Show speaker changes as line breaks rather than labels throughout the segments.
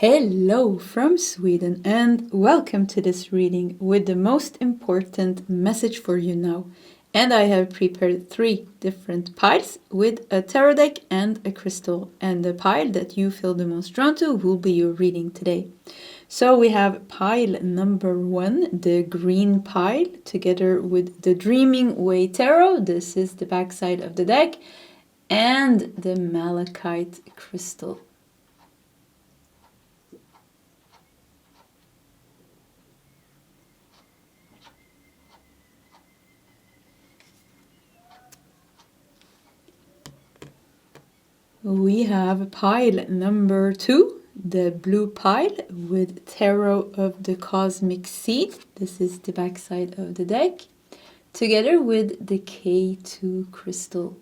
Hello from Sweden and welcome to this reading with the most important message for you now. And I have prepared 3 different piles with a tarot deck and a crystal. And the pile that you feel the most drawn to will be your reading today. So we have pile number 1, the green pile, together with the Dreaming Way Tarot. This is the back side of the deck. And the malachite crystal. We have pile number 2, the blue pile with Tarot of the Cosmic Seed. This is the back side of the deck, together with the K2 crystal.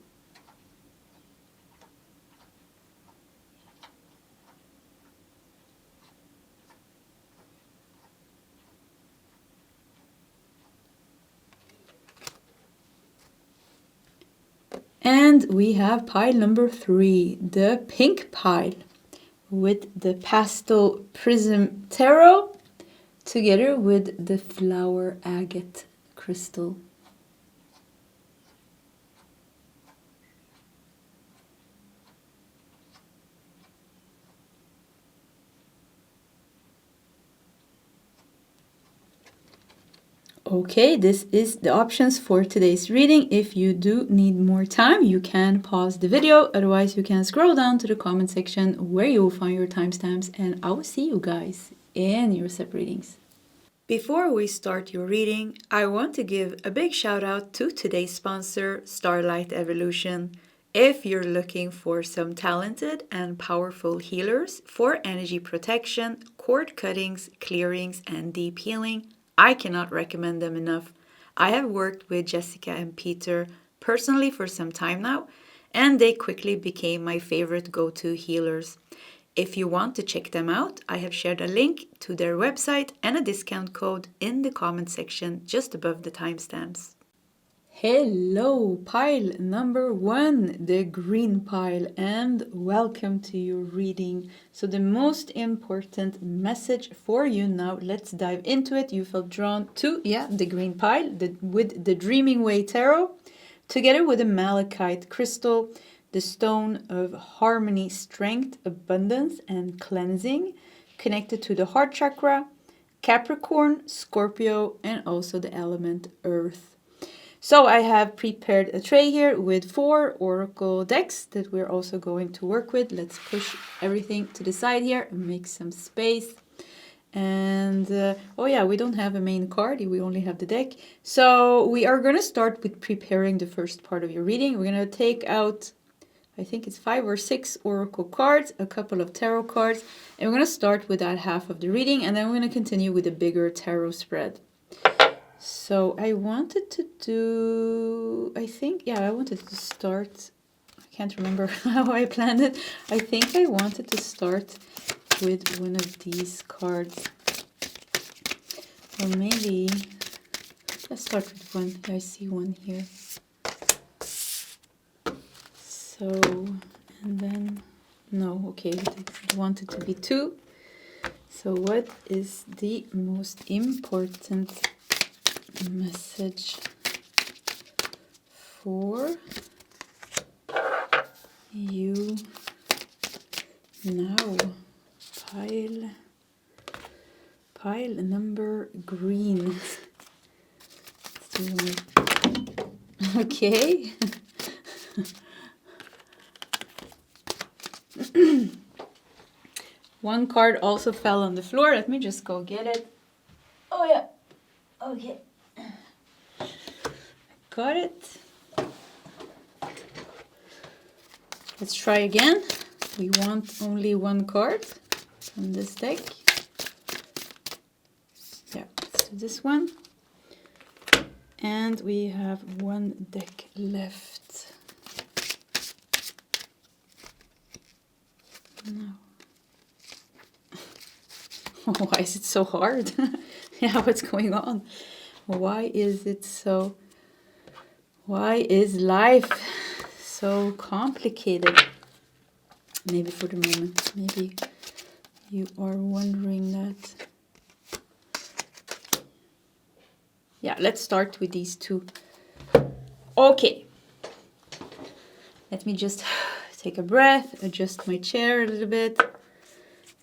And we have pile number 3, the pink pile, with the Pastel Prism Tarot, together with the Flower Agate crystal. Okay, this is the options for today's reading. If you do need more time, you can pause the video. Otherwise, you can scroll down to the comment section where you will find your timestamps, and I will see you guys in your SEP readings. Before we start your reading, I want to give a big shout out to today's sponsor, Starlight Evolution. If you're looking for some talented and powerful healers for energy protection, cord cuttings, clearings, and deep healing, I cannot recommend them enough. I have worked with Jessica and Peter personally for some time now, and they quickly became my favorite go-to healers. If you want to check them out, I have shared a link to their website and a discount code in the comment section just above the timestamps. Hello, pile number 1, the green pile, and welcome to your reading. So the most important message for you now, let's dive into it. You felt drawn to, the green pile with the Dreaming Way Tarot, together with the malachite crystal, the stone of harmony, strength, abundance, and cleansing, connected to the heart chakra, Capricorn, Scorpio, and also the element earth. So I have prepared a tray here with 4 oracle decks that we're also going to work with. Let's push everything to the side here and make some space. And we don't have a main card, we only have the deck. So we are going to start with preparing the first part of your reading. We're going to take out, I think it's 5 or 6 oracle cards, a couple of tarot cards, and we're going to start with that half of the reading, and then we're going to continue with a bigger tarot spread. So I wanted to do, I wanted to start, I can't remember how I planned it. I think I wanted to start with one of these cards. Or maybe, let's start with one. I see one here. So, and then, no, okay, I wanted to be 2. So what is the most important message for you now? Pile number green. Okay. One card also fell on the floor. Let me just go get it. Oh yeah. Okay. Got it. Let's try again. We want only 1 card from this deck. Yeah, let's do this one. And we have 1 deck left. No. Why is it so hard? Yeah, what's going on? Why is it so... Why is life so complicated? Maybe for the moment. Maybe you are wondering that. Yeah, let's start with these two. Okay. Let me just take a breath, adjust my chair a little bit,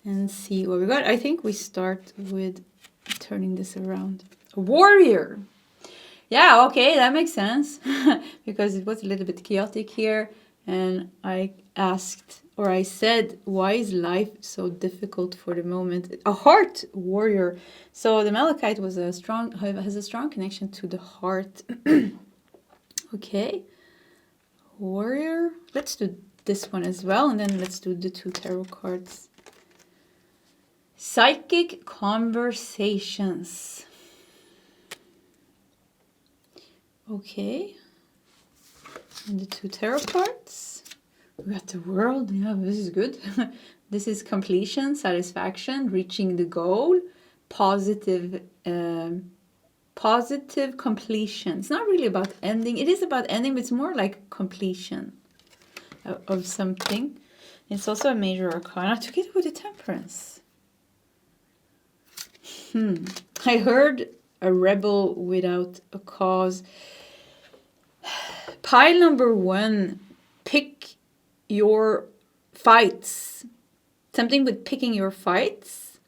and see what we got. I think we start with turning this around. A warrior. Yeah, okay, that makes sense. Because it was a little bit chaotic here. And I asked, or I said, why is life so difficult for the moment? A heart warrior. So the Malachite has a strong connection to the heart. Okay. Warrior. Let's do this one as well. And then let's do the two tarot cards. Psychic conversations. Okay. And the two tarot cards. We got the world. Yeah, this is good. This is completion, satisfaction, reaching the goal, positive completion. It's not really about ending. It is about ending, but it's more like completion of something. It's also a major arcana together with the temperance. I heard a rebel without a cause. Pile number 1, pick your fights. Something with picking your fights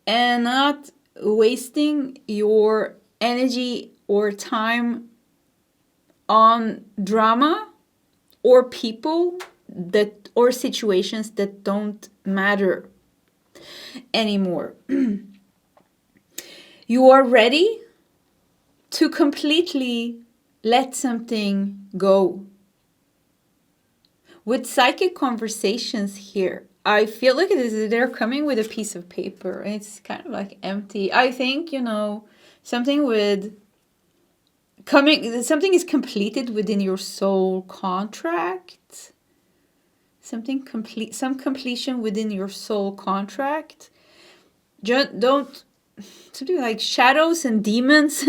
and not wasting your energy or time on drama or people or situations that don't matter anymore. You are ready to completely let something go. With psychic conversations here, I feel like they're coming with a piece of paper. And it's kind of like empty. I think, something is completed within your something completion within your soul contract. Something like shadows and demons.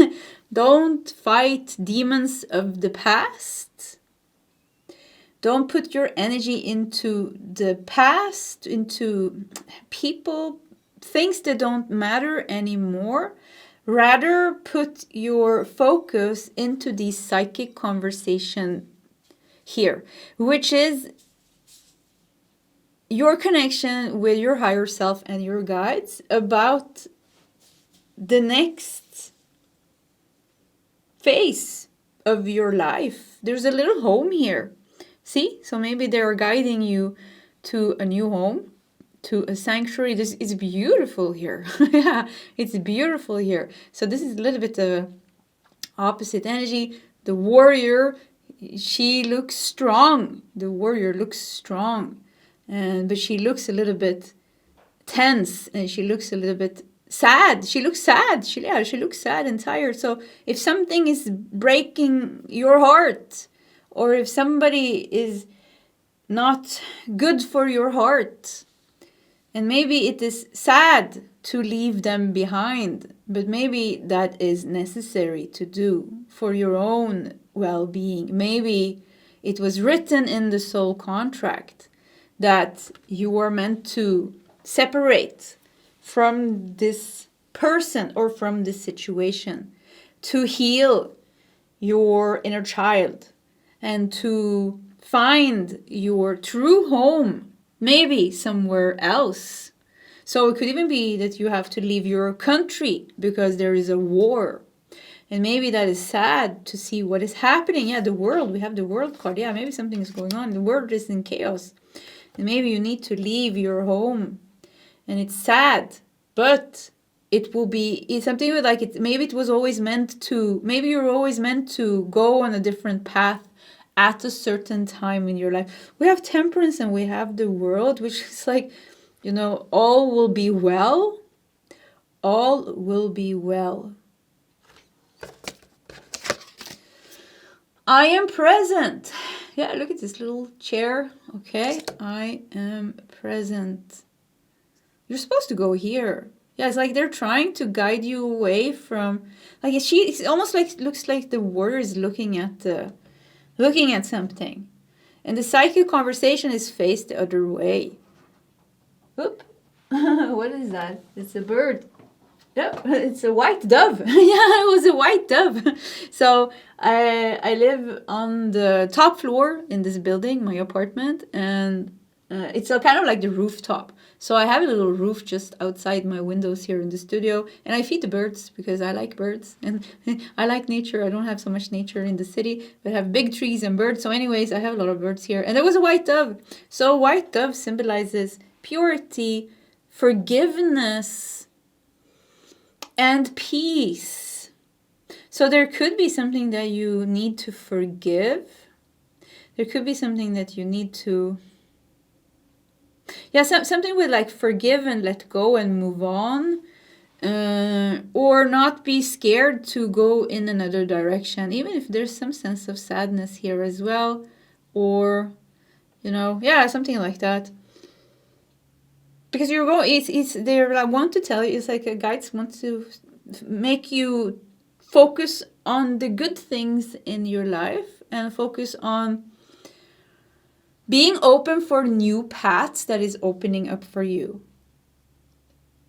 Don't fight demons of the past. Don't put your energy into the past, into people, things that don't matter anymore. Rather, put your focus into the psychic conversation here, which is your connection with your higher self and your guides about the next phase of your life. There's a little home here. See? So maybe they're guiding you to a new home, to a sanctuary. This is beautiful here. Yeah, it's beautiful here. So this is a little bit the opposite energy. The warrior, she looks strong. The warrior looks strong. But she looks a little bit tense and she looks a little bit sad. She looks sad. She looks sad and tired. So if something is breaking your heart, or if somebody is not good for your heart, and maybe it is sad to leave them behind, but maybe that is necessary to do for your own well-being. Maybe it was written in the soul contract that you are meant to separate from this person or from this situation to heal your inner child and to find your true home, maybe somewhere else. So it could even be that you have to leave your country because there is a war. And maybe that is sad to see what is happening. Yeah, the world, we have the world card. Yeah, maybe something is going on. The world is in chaos. And maybe you need to leave your home. And it's sad, but it will be, it's something like it. Maybe it was always meant to, maybe you're always meant to go on a different path at a certain time in your life. We have temperance and we have the world, which is like, all will be well. All will be well. I am present. Yeah, look at this little chair. Okay, I am present. You're supposed to go here. Yeah, it's like they're trying to guide you away from, like it's almost like, looks like the warrior is looking at something. And the psychic conversation is faced the other way. Oop. what is that? It's a bird. Yeah, it's a white dove. Yeah, it was a white dove. So I live on the top floor in this building, my apartment, and it's a kind of like the rooftop. So I have a little roof just outside my windows here in the studio, and I feed the birds because I like birds and I like nature. I don't have so much nature in the city, but I have big trees and birds. So anyways, I have a lot of birds here. And there was a white dove. So white dove symbolizes purity, forgiveness, and peace. So there could be something that you need to forgive. There could be something that you need to... Yeah, something with like forgive and let go and move on. Or not be scared to go in another direction. Even if there's some sense of sadness here as well. Or, yeah, something like that. Because you're going, they want to tell you, it's like guides want to make you focus on the good things in your life and focus on being open for new paths that is opening up for you.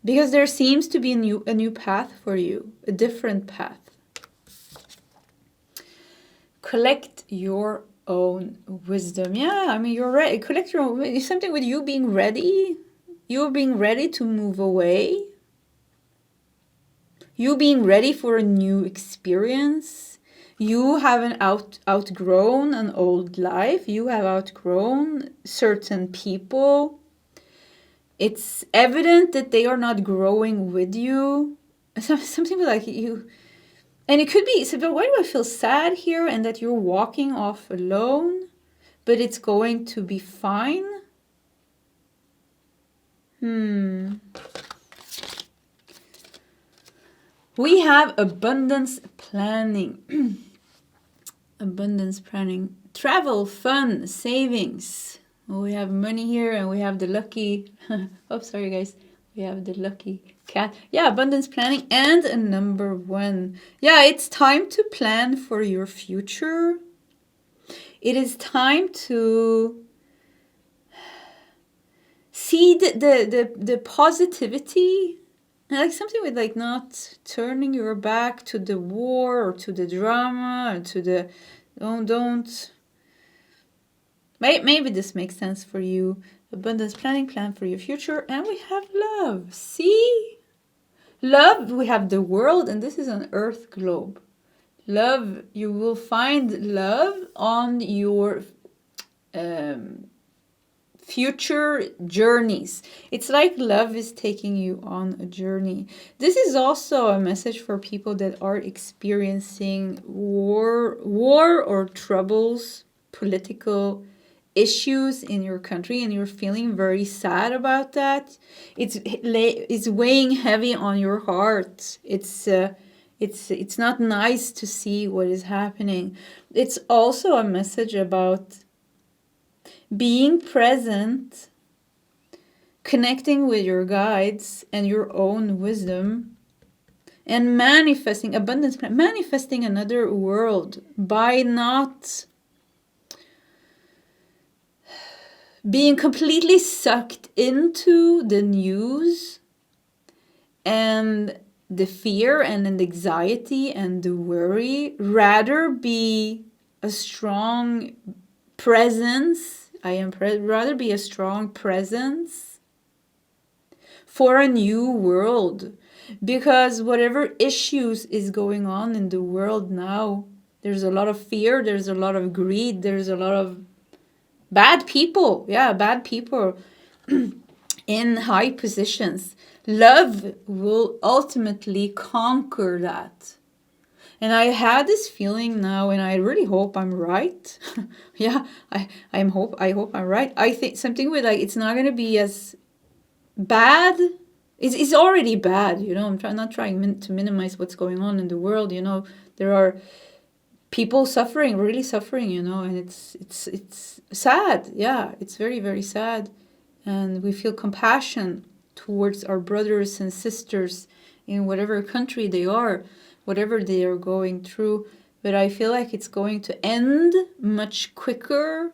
Because there seems to be a new path for you, a different path. Collect your own wisdom. Yeah, I mean, you're ready. Collect your own, it's something with you being ready. You being ready to move away. You being ready for a new experience. You haven't outgrown an old life. You have outgrown certain people. It's evident that they are not growing with you. Something like you. And it could be, so, but why do I feel sad here? And that you're walking off alone. But it's going to be fine. We have abundance planning. Abundance planning. Travel, fun, savings. We have money here and we have the lucky... oh, sorry guys. We have the lucky cat. Yeah, abundance planning and a number 1. Yeah, it's time to plan for your future. It is time to... see the positivity, like something with like not turning your back to the war or to the drama or to the don't. Maybe this makes sense for you. Abundance planning, plan for your future, and we have love. See, love. We have the world, and this is an Earth globe. Love. You will find love on your future journeys. It's like love is taking you on a journey. This is also a message for people that are experiencing war or troubles, political issues in your country, and you're feeling very sad about that. It's weighing heavy on your heart. It's not nice to see what is happening. It's also a message about being present, connecting with your guides and your own wisdom, and manifesting abundance, manifesting another world by not being completely sucked into the news and the fear and the anxiety and the worry. Rather be a strong presence. Rather be a strong presence for a new world. Because whatever issues is going on in the world now, there's a lot of fear, there's a lot of greed, there's a lot of bad people. Yeah, bad people in high positions. Love will ultimately conquer that. And I had this feeling now, and I really hope I'm right. Yeah, I hope I'm right. I think something with like, it's not going to be as bad. It's already bad, I'm not trying to minimize what's going on in the world, There are people suffering, really suffering, and it's sad. Yeah, it's very, very sad. And we feel compassion towards our brothers and sisters in whatever country they are, whatever they are going through. But I feel like it's going to end much quicker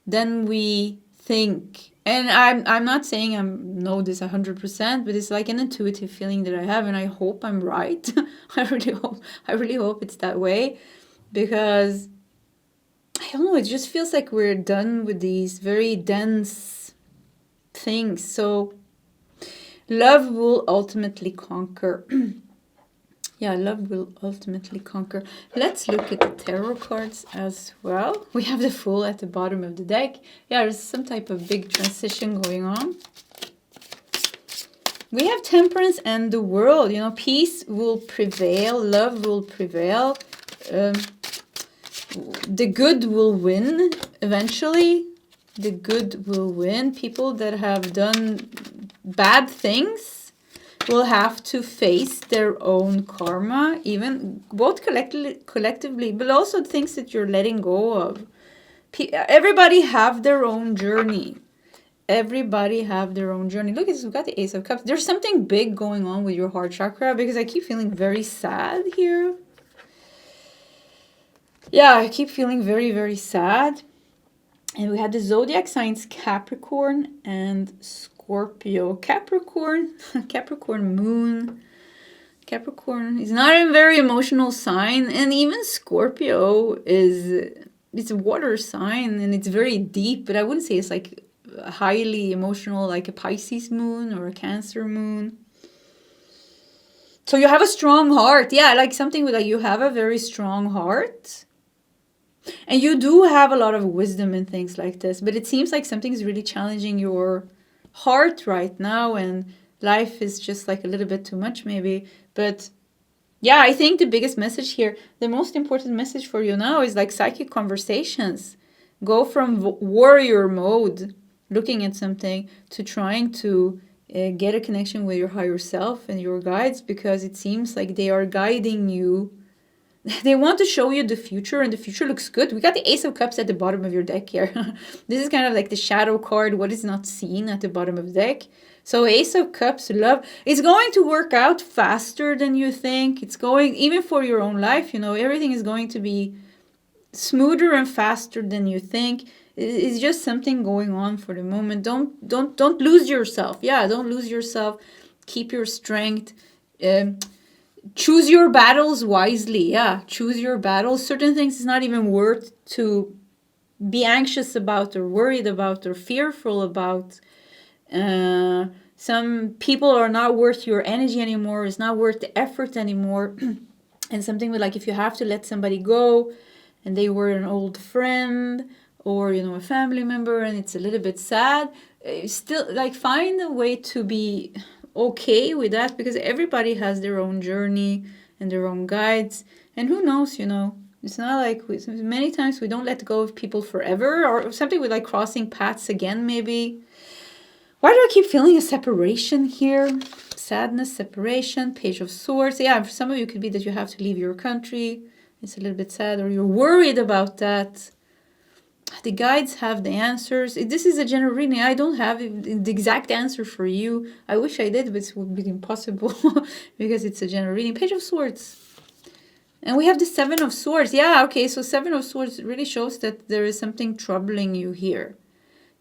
than we think. And I'm not saying I know this 100%, but it's like an intuitive feeling that I have, and I hope I'm right. I really hope it's that way, because I don't know, it just feels like we're done with these very dense things. So love will ultimately conquer. Yeah, love will ultimately conquer. Let's look at the tarot cards as well. We have the Fool at the bottom of the deck. Yeah, there's some type of big transition going on. We have Temperance and the World. You know, peace will prevail. Love will prevail. The good will win eventually. The good will win. People that have done bad things will have to face their own karma, even both collectively, but also things that you're letting go of. Everybody have their own journey. Everybody have their own journey. Look at this, we've got the Ace of Cups. There's something big going on with your heart chakra, because I keep feeling very sad here. Yeah, I keep feeling very, very sad. And we had the zodiac signs Capricorn and Scorpio. Capricorn moon. Capricorn is not a very emotional sign, and even Scorpio it's a water sign, and it's very deep, but I wouldn't say it's like highly emotional like a Pisces moon or a Cancer moon. So you have a strong heart. Yeah, like something with like you have a very strong heart. And you do have a lot of wisdom and things like this, but it seems like something's really challenging your heart right now, and life is just like a little bit too much maybe. But yeah, I think the biggest message here, the most important message for you now is like psychic conversations. Go from warrior mode, looking at something, to trying to get a connection with your higher self and your guides, because it seems like they are guiding you. They want to show you the future, and the future looks good. We got the Ace of Cups at the bottom of your deck here. This is kind of like the shadow card, what is not seen, at the bottom of the deck. So Ace of Cups, love, is going to work out faster than you think. It's going, even for your own life, you know, everything is going to be smoother and faster than you think. It's just something going on for the moment. Don't lose yourself. Yeah, don't lose yourself. Keep your strength. Choose your battles wisely. Yeah, choose your battles. Certain things is not even worth to be anxious about or worried about or fearful about. Some people are not worth your energy anymore. It's not worth the effort anymore. And something with like if you have to let somebody go, and they were an old friend or, you know, a family member, and it's a little bit sad, still like find a way to be okay with that, because everybody has their own journey and their own guides, and who knows, you know, it's not like many times we don't let go of people forever, or something with like crossing paths again maybe. Why do I keep feeling a separation here? Sadness, separation, Page of Swords. Yeah, for some of you it could be that you have to leave your country. It's a little bit sad, or you're worried about that. The guides have the answers. This is a general reading. I don't have the exact answer for you. I wish I did, but it would be impossible because it's a general reading. Page of Swords. And we have the Seven of Swords. Yeah, okay, so Seven of Swords really shows that there is something troubling you here.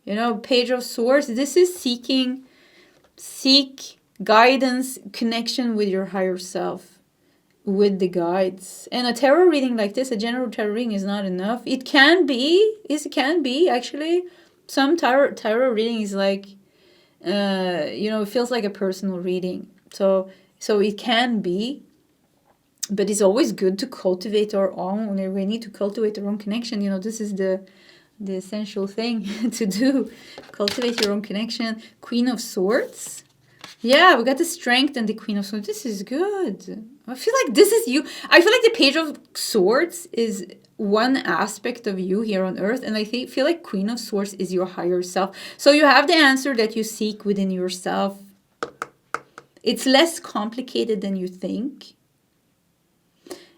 You know, Page of Swords, this is seek guidance, connection with your higher self, with the guides. And a tarot reading like this, a general tarot reading, is not enough. It can be actually. Some tarot reading is like, you know, it feels like a personal reading. So it can be, but it's always good to cultivate our own. We need to cultivate our own connection. You know, this is the essential thing to do. Cultivate your own connection. Queen of Swords. Yeah, we got the Strength and the Queen of Swords. This is good. I feel like this is you. I feel like the Page of Swords is one aspect of you here on earth, and I feel like Queen of Swords is your higher self. So you have the answer that you seek within yourself. It's less complicated than you think.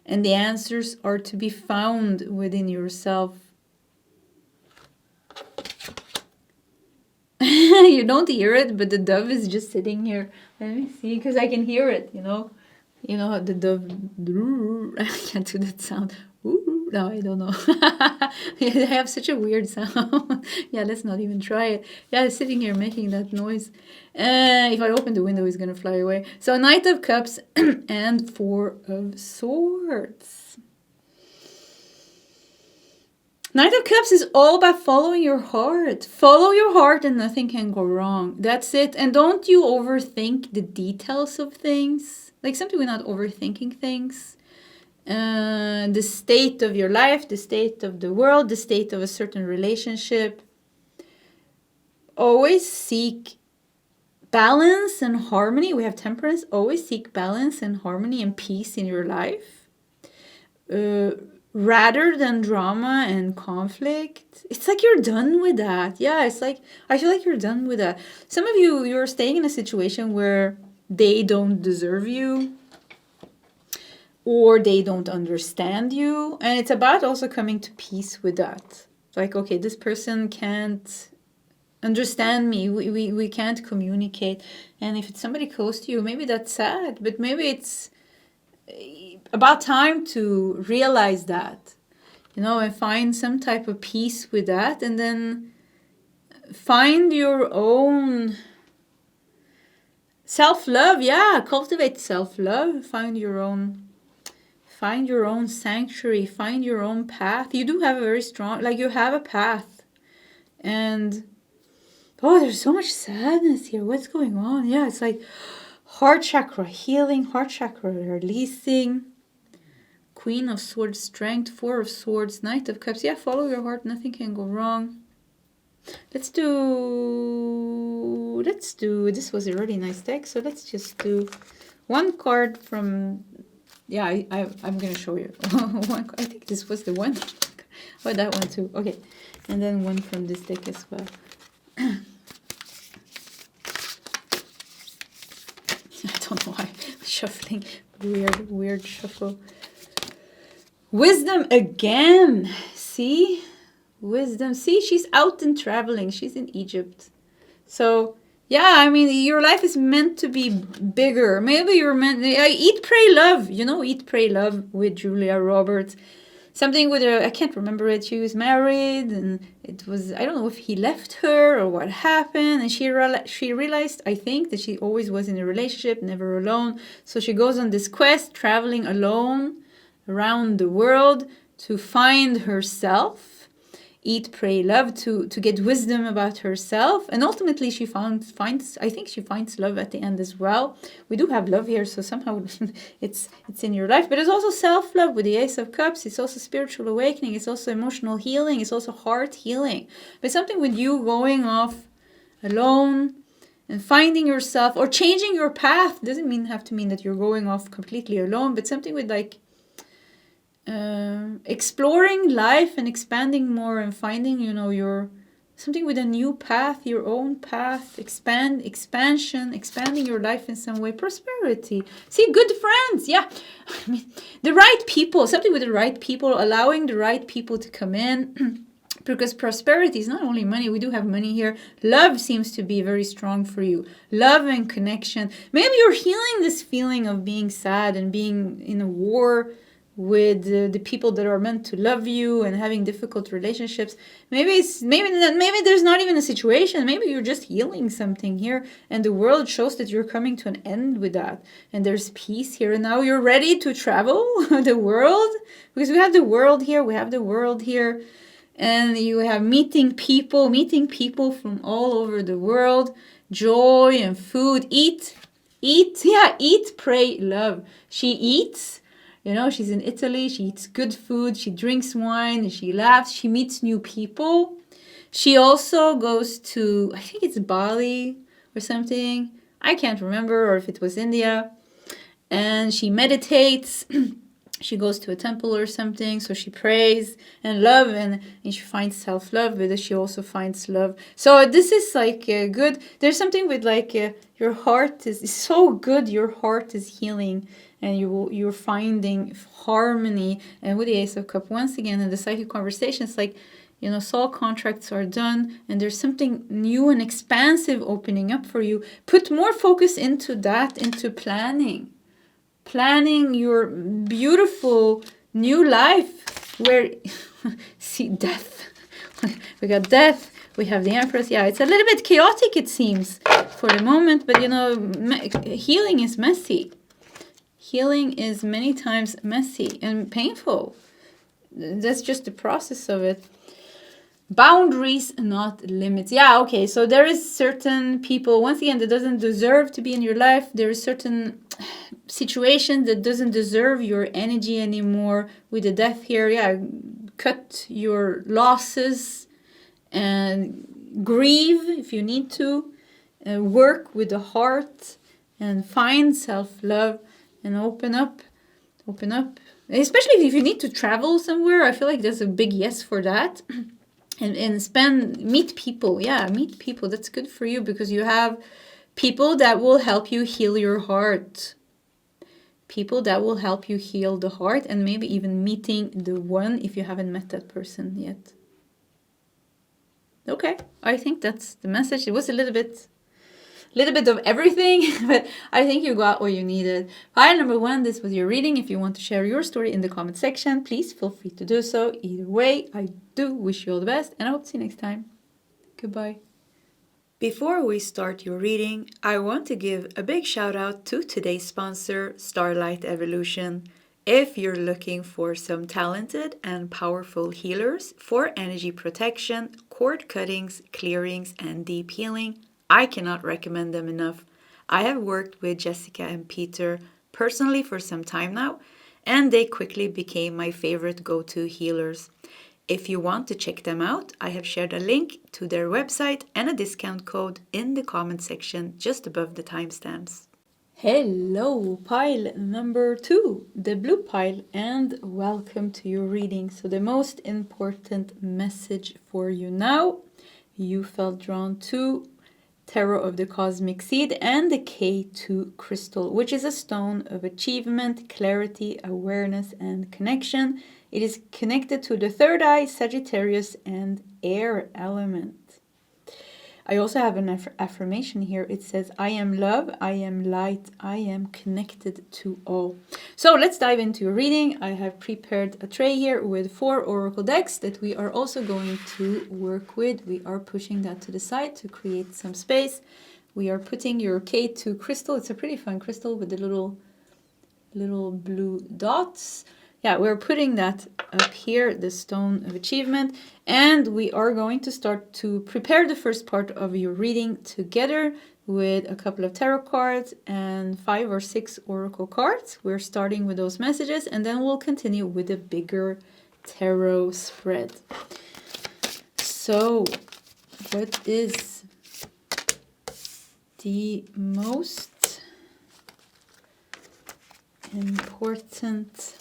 And the answers are to be found within yourself. You don't hear it, but the dove is just sitting here. Let me see, because I can hear it, you know. You know how the dove... I can't do that sound. No, I don't know. I have such a weird sound. Yeah, let's not even try it. Yeah, sitting here making that noise. If I open the window, it's gonna fly away. So Knight of Cups and Four of Swords. Knight of Cups is all about following your heart. Follow your heart and nothing can go wrong. That's it. And don't you overthink the details of things. Like something we're not overthinking things. The state of your life, the state of the world, the state of a certain relationship. Always seek balance and harmony. We have Temperance. Always seek balance and harmony and peace in your life. Rather than drama and conflict. It's like you're done with that. Yeah, it's like, I feel like you're done with that. Some of you, you're staying in a situation where they don't deserve you. Or they don't understand you. And it's about also coming to peace with that. Like, okay, this person can't understand me. We can't communicate. And if it's somebody close to you, maybe that's sad. But maybe it's about time to realize that, you know, and find some type of peace with that, and then find your own self-love. Yeah, cultivate self-love. Find your own sanctuary. Find your own path. You do have a very strong, like you have a path, and oh, there's so much sadness here. What's going on? Yeah, it's like heart chakra healing, heart chakra releasing. Queen of Swords, Strength, Four of Swords, Knight of Cups. Yeah, follow your heart. Nothing can go wrong. Let's do, this was a really nice deck. So let's just do one card from, yeah, I'm going to show you. One, I think this was the one. Oh, that one too. Okay. And then one from this deck as well. I don't know why. Shuffling. Weird shuffle. Wisdom again. See? Wisdom. See, she's out and traveling. She's in Egypt. So, yeah, I mean, your life is meant to be bigger. Maybe you're meant... Eat, Pray, Love. You know, Eat, Pray, Love with Julia Roberts. Something with her... I can't remember it. She was married and it was... I don't know if he left her or what happened. And she realized, I think, that she always was in a relationship, never alone. So she goes on this quest, traveling alone around the world to find herself. Eat, Pray, Love, to get wisdom about herself. And ultimately she finds I think she finds love at the end as well. We do have love here, so somehow it's in your life. But it's also self-love with the Ace of Cups. It's also spiritual awakening. It's also emotional healing. It's also heart healing. But something with you going off alone and finding yourself or changing your path. Doesn't have to mean that you're going off completely alone, but something with like exploring life and expanding more and finding, you know, your something with a new path, your own path, expanding your life in some way, prosperity. See, good friends, yeah. I mean, the right people, something with the right people, allowing the right people to come in. Because prosperity is not only money. We do have money here. Love seems to be very strong for you. Love and connection. Maybe you're healing this feeling of being sad and being in a war with the people that are meant to love you and having difficult relationships. Maybe there's not even a situation. Maybe you're just healing something here, and the world shows that you're coming to an end with that. And there's peace here, and now you're ready to travel the world, because we have the world here. And you have meeting people from all over the world, joy and food. Eat, pray, love. She eats. You know, she's in Italy, she eats good food, she drinks wine, she laughs, she meets new people. She also goes to, I think it's Bali or something. I can't remember, or if it was India. And she meditates. She goes to a temple or something, so she prays and love, and she finds self-love, but she also finds love. So this is like good. There's something with like your heart is so good, your heart is healing, and you're finding harmony. And with the Ace of Cups, once again, in the psychic conversations, like, you know, soul contracts are done, and there's something new and expansive opening up for you. Put more focus into that, into planning your beautiful new life. where see death. We got death. We have the Empress. Yeah, it's a little bit chaotic, it seems, for the moment. But, you know, healing is messy. Healing is many times messy and painful. That's just the process of it. Boundaries, not limits. Yeah, okay. So there is certain people, once again, that doesn't deserve to be in your life. There is certain situation that doesn't deserve your energy anymore. With the death here, yeah, cut your losses and grieve if you need to. Work with the heart and find self-love and open up. Especially if you need to travel somewhere, I feel like there's a big yes for that. And meet people. Yeah, meet people. That's good for you because you have people that will help you heal your heart. People that will help you heal the heart, and maybe even meeting the one if you haven't met that person yet. Okay, I think that's the message. It was a little bit of everything, but I think you got what you needed. Pile number 1, this was your reading. If you want to share your story in the comment section, please feel free to do so. Either way, I do wish you all the best, and I hope to see you next time. Goodbye. Before we start your reading, I want to give a big shout out to today's sponsor, Starlight Evolution. If you're looking for some talented and powerful healers for energy protection, cord cuttings, clearings, and deep healing, I cannot recommend them enough. I have worked with Jessica and Peter personally for some time now, and they quickly became my favorite go-to healers. If you want to check them out, I have shared a link to their website and a discount code in the comment section just above the timestamps. Hello, pile number 2, the blue pile, and welcome to your reading. So the most important message for you now, you felt drawn to Tarot of the Cosmic Seed and the K2 crystal, which is a stone of achievement, clarity, awareness, and connection. It is connected to the third eye, Sagittarius, and air element. I also have an affirmation here. It says, I am love, I am light, I am connected to all. So let's dive into your reading. I have prepared a tray here with 4 oracle decks that we are also going to work with. We are pushing that to the side to create some space. We are putting your K2 crystal. It's a pretty fun crystal with the little blue dots. Yeah, we're putting that up here, the stone of achievement, and we are going to start to prepare the first part of your reading together with a couple of tarot cards and 5 or 6 oracle cards. We're starting with those messages, and then we'll continue with a bigger tarot spread. So, what is the most important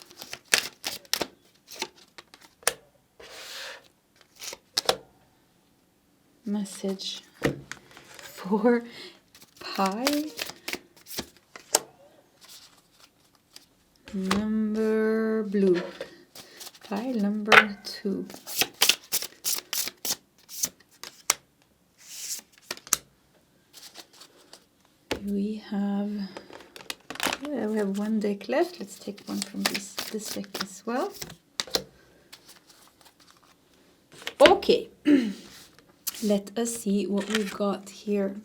message for pile number blue, pile number 2? We have 1 deck left. Let's take one from this deck as well. Okay. Let us see what we've got here.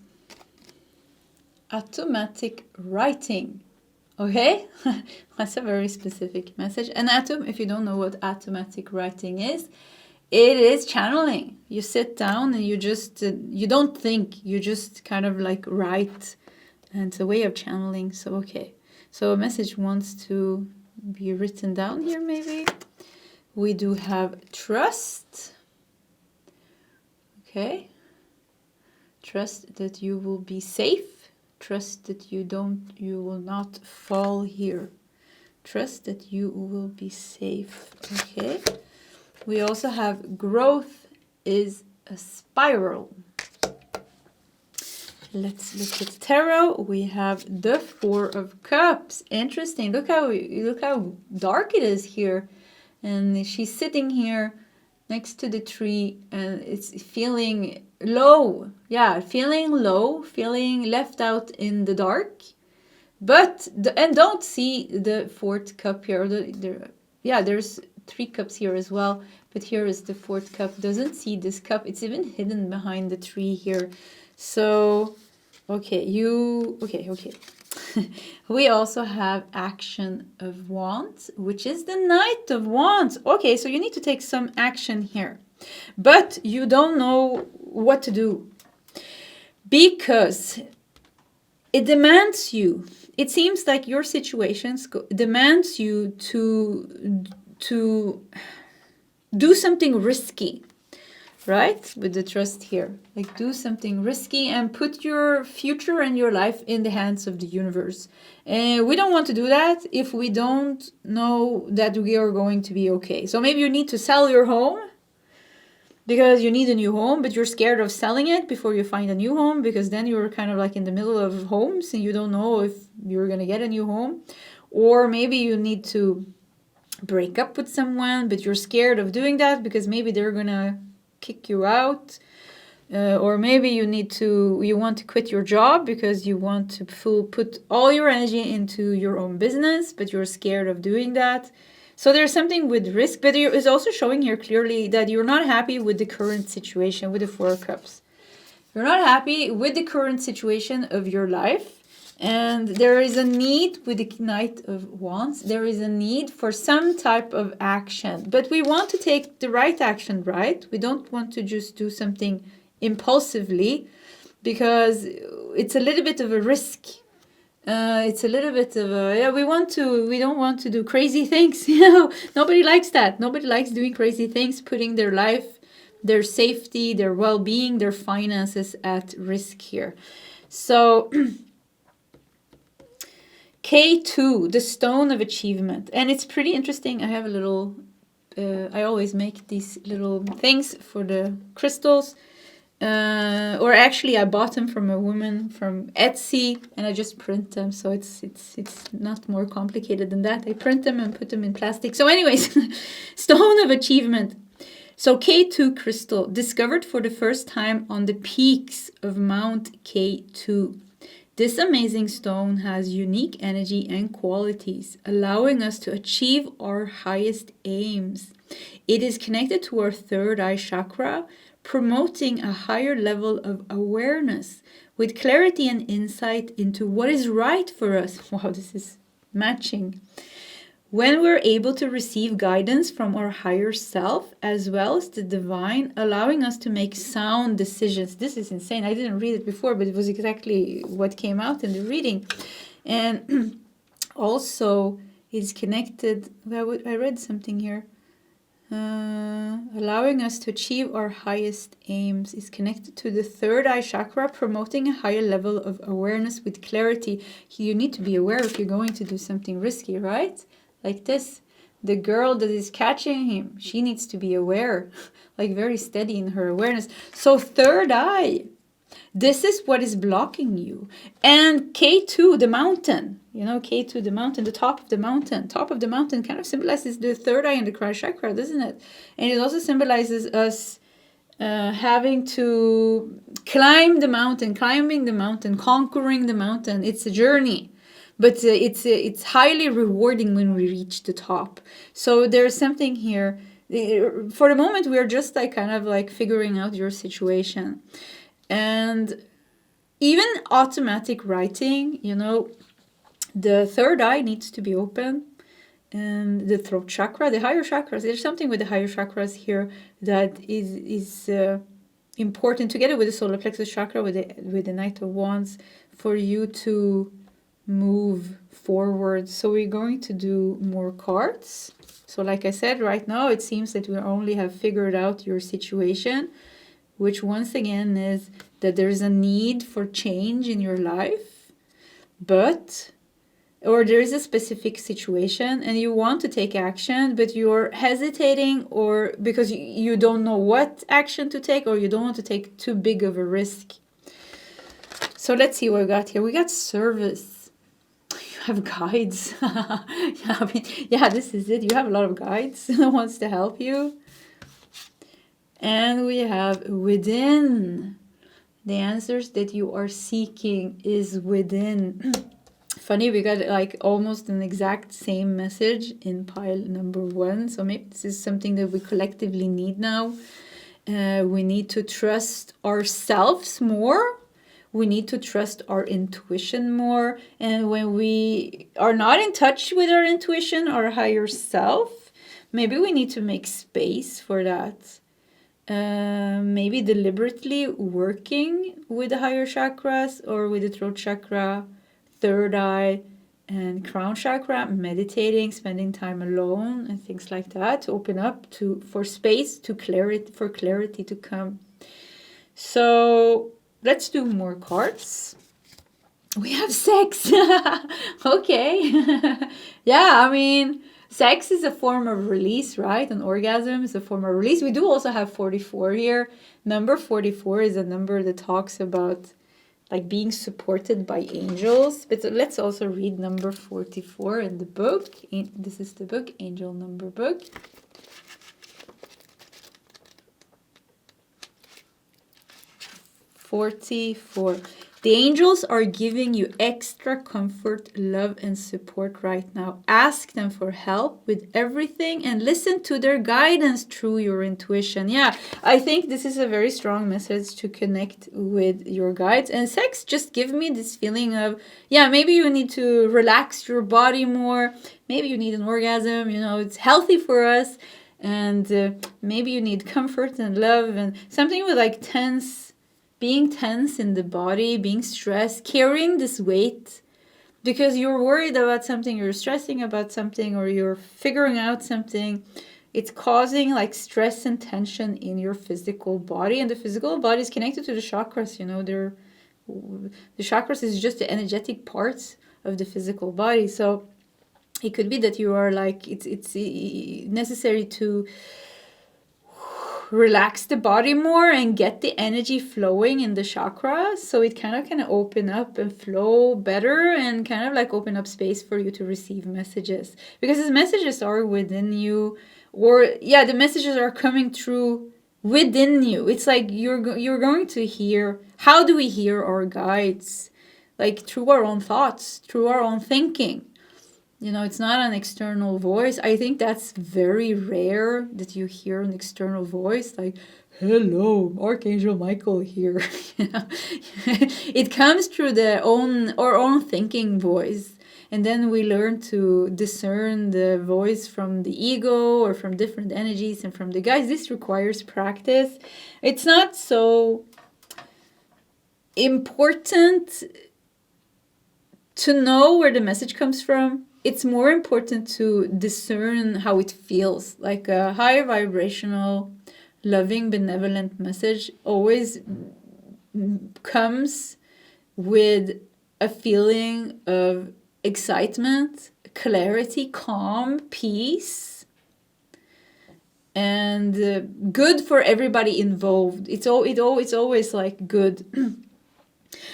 Automatic writing. Okay, that's a very specific message. An atom, if you don't know what automatic writing is, it is channeling. You sit down and you just, you don't think, you just kind of like write. And it's a way of channeling. So, okay. So a message wants to be written down here maybe. We do have trust. Okay. Trust that you will be safe. Trust that you will not fall here. Trust that you will be safe. Okay. We also have growth is a spiral. Let's look at tarot. We have the 4 of Cups. Interesting. Look how dark it is here. And she's sitting here next to the tree and it's feeling low. Yeah, feeling low, feeling left out in the dark. But, and don't see the 4th cup here. Yeah, there's 3 cups here as well, but here is the 4th cup. Doesn't see this cup. It's even hidden behind the tree here. So, okay, okay. We also have Action of Wands, which is the Knight of Wands. Okay, so you need to take some action here, but you don't know what to do because it demands you. It seems like your situations demands you to do something risky, right? With the trust here, like do something risky and put your future and your life in the hands of the universe. And we don't want to do that if we don't know that we are going to be okay. So maybe you need to sell your home because you need a new home, but you're scared of selling it before you find a new home, because then you're kind of like in the middle of homes and you don't know if you're going to get a new home. Or maybe you need to break up with someone, but you're scared of doing that because maybe they're going to kick you out. Or maybe you want to quit your job because you want to put all your energy into your own business, but you're scared of doing that. So there's something with risk, but it's also showing here clearly that you're not happy with the current situation with the 4 cups. You're not happy with the current situation of your life. And there is a need with the Knight of Wands. There is a need for some type of action. But we want to take the right action, right? We don't want to just do something impulsively because it's a little bit of a risk. It's a little bit of a, we don't want to do crazy things. Nobody likes that. Nobody likes doing crazy things, putting their life, their safety, their well-being, their finances at risk here. So K2, the Stone of Achievement. And it's pretty interesting. I have a little, I always make these little things for the crystals. Or actually I bought them from a woman from Etsy and I just print them. So it's not more complicated than that. I print them and put them in plastic. So anyways, Stone of Achievement. So K2 crystal, discovered for the first time on the peaks of Mount K2. This amazing stone has unique energy and qualities, allowing us to achieve our highest aims. It is connected to our third eye chakra, promoting a higher level of awareness with clarity and insight into what is right for us. Wow, this is matching. When we're able to receive guidance from our higher self as well as the divine, allowing us to make sound decisions. This is insane. I didn't read it before, but it was exactly what came out in the reading. And also it's connected, I read something here. Allowing us to achieve our highest aims is connected to the third eye chakra, promoting a higher level of awareness with clarity. You need to be aware if you're going to do something risky, right? Like this, the girl that is catching him, she needs to be aware, like very steady in her awareness. So third eye, this is what is blocking you. And K2, the mountain, K2, the mountain, the top of the mountain. Top of the mountain kind of symbolizes the third eye and the crown chakra, doesn't it? And it also symbolizes us having to climb the mountain, conquering the mountain. It's a journey, but it's highly rewarding when we reach the top. So there's something here. For the moment, we're just kind of figuring out your situation. And even automatic writing, the third eye needs to be open, and the throat chakra, the higher chakras. There's something with the higher chakras here that is important, together with the solar plexus chakra, with the Knight of Wands, for you to move forward. So we're going to do more cards. So like I said, right now it seems that we only have figured out your situation, which once again is that there's a need for change in your life, or there is a specific situation and you want to take action, but you're hesitating, or because you don't know what action to take, or you don't want to take too big of a risk. So let's see what we got here. We got service. You have guides. This is it. You have a lot of guides that wants to help you. And we have within. The answers that you are seeking is within. funny, we got like almost an exact same message in pile number 1. So maybe this is something that we collectively need now. We need to trust ourselves more. We need to trust our intuition more. And when we are not in touch with our intuition, our higher self, maybe we need to make space for that. Maybe deliberately working with the higher chakras or with the throat chakra, third eye, and crown chakra, meditating, spending time alone, and things like that to open up for space, for clarity to come. So let's do more cards. We have sex. Okay. Yeah, I mean, sex is a form of release, right? An orgasm is a form of release. We do also have 44 here. Number 44 is a number that talks about like being supported by angels. But let's also read number 44 in the book. This is the book, Angel Number Book. 44. The angels are giving you extra comfort, love, and support right now. Ask them for help with everything and listen to their guidance through your intuition. Yeah, I think this is a very strong message to connect with your guides. And sex just give me this feeling of, yeah, maybe you need to relax your body more. Maybe you need an orgasm. You know, it's healthy for us. And maybe you need comfort and love and something with like being tense in the body, being stressed, carrying this weight because you're worried about something, you're stressing about something, or you're figuring out something. It's causing like stress and tension in your physical body. And the physical body is connected to the chakras, you know, the chakras is just the energetic parts of the physical body. So it could be that you are like, it's necessary to relax the body more and get the energy flowing in the chakras, so it kind of can open up and flow better and kind of like open up space for you to receive messages, because the messages are within you, or yeah, the messages are coming through within you. It's like you're going to hear. How do we hear our guides? Like through our own thoughts, through our own thinking. You know, it's not an external voice. I think that's very rare that you hear an external voice like, hello, Archangel Michael here. You know? It comes through our own thinking voice. And then we learn to discern the voice from the ego or from different energies and from the guides. This requires practice. It's not so important to know where the message comes from. It's more important to discern how it feels. Like a high vibrational, loving, benevolent message always comes with a feeling of excitement, clarity, calm, peace, and good for everybody involved. It's always like good.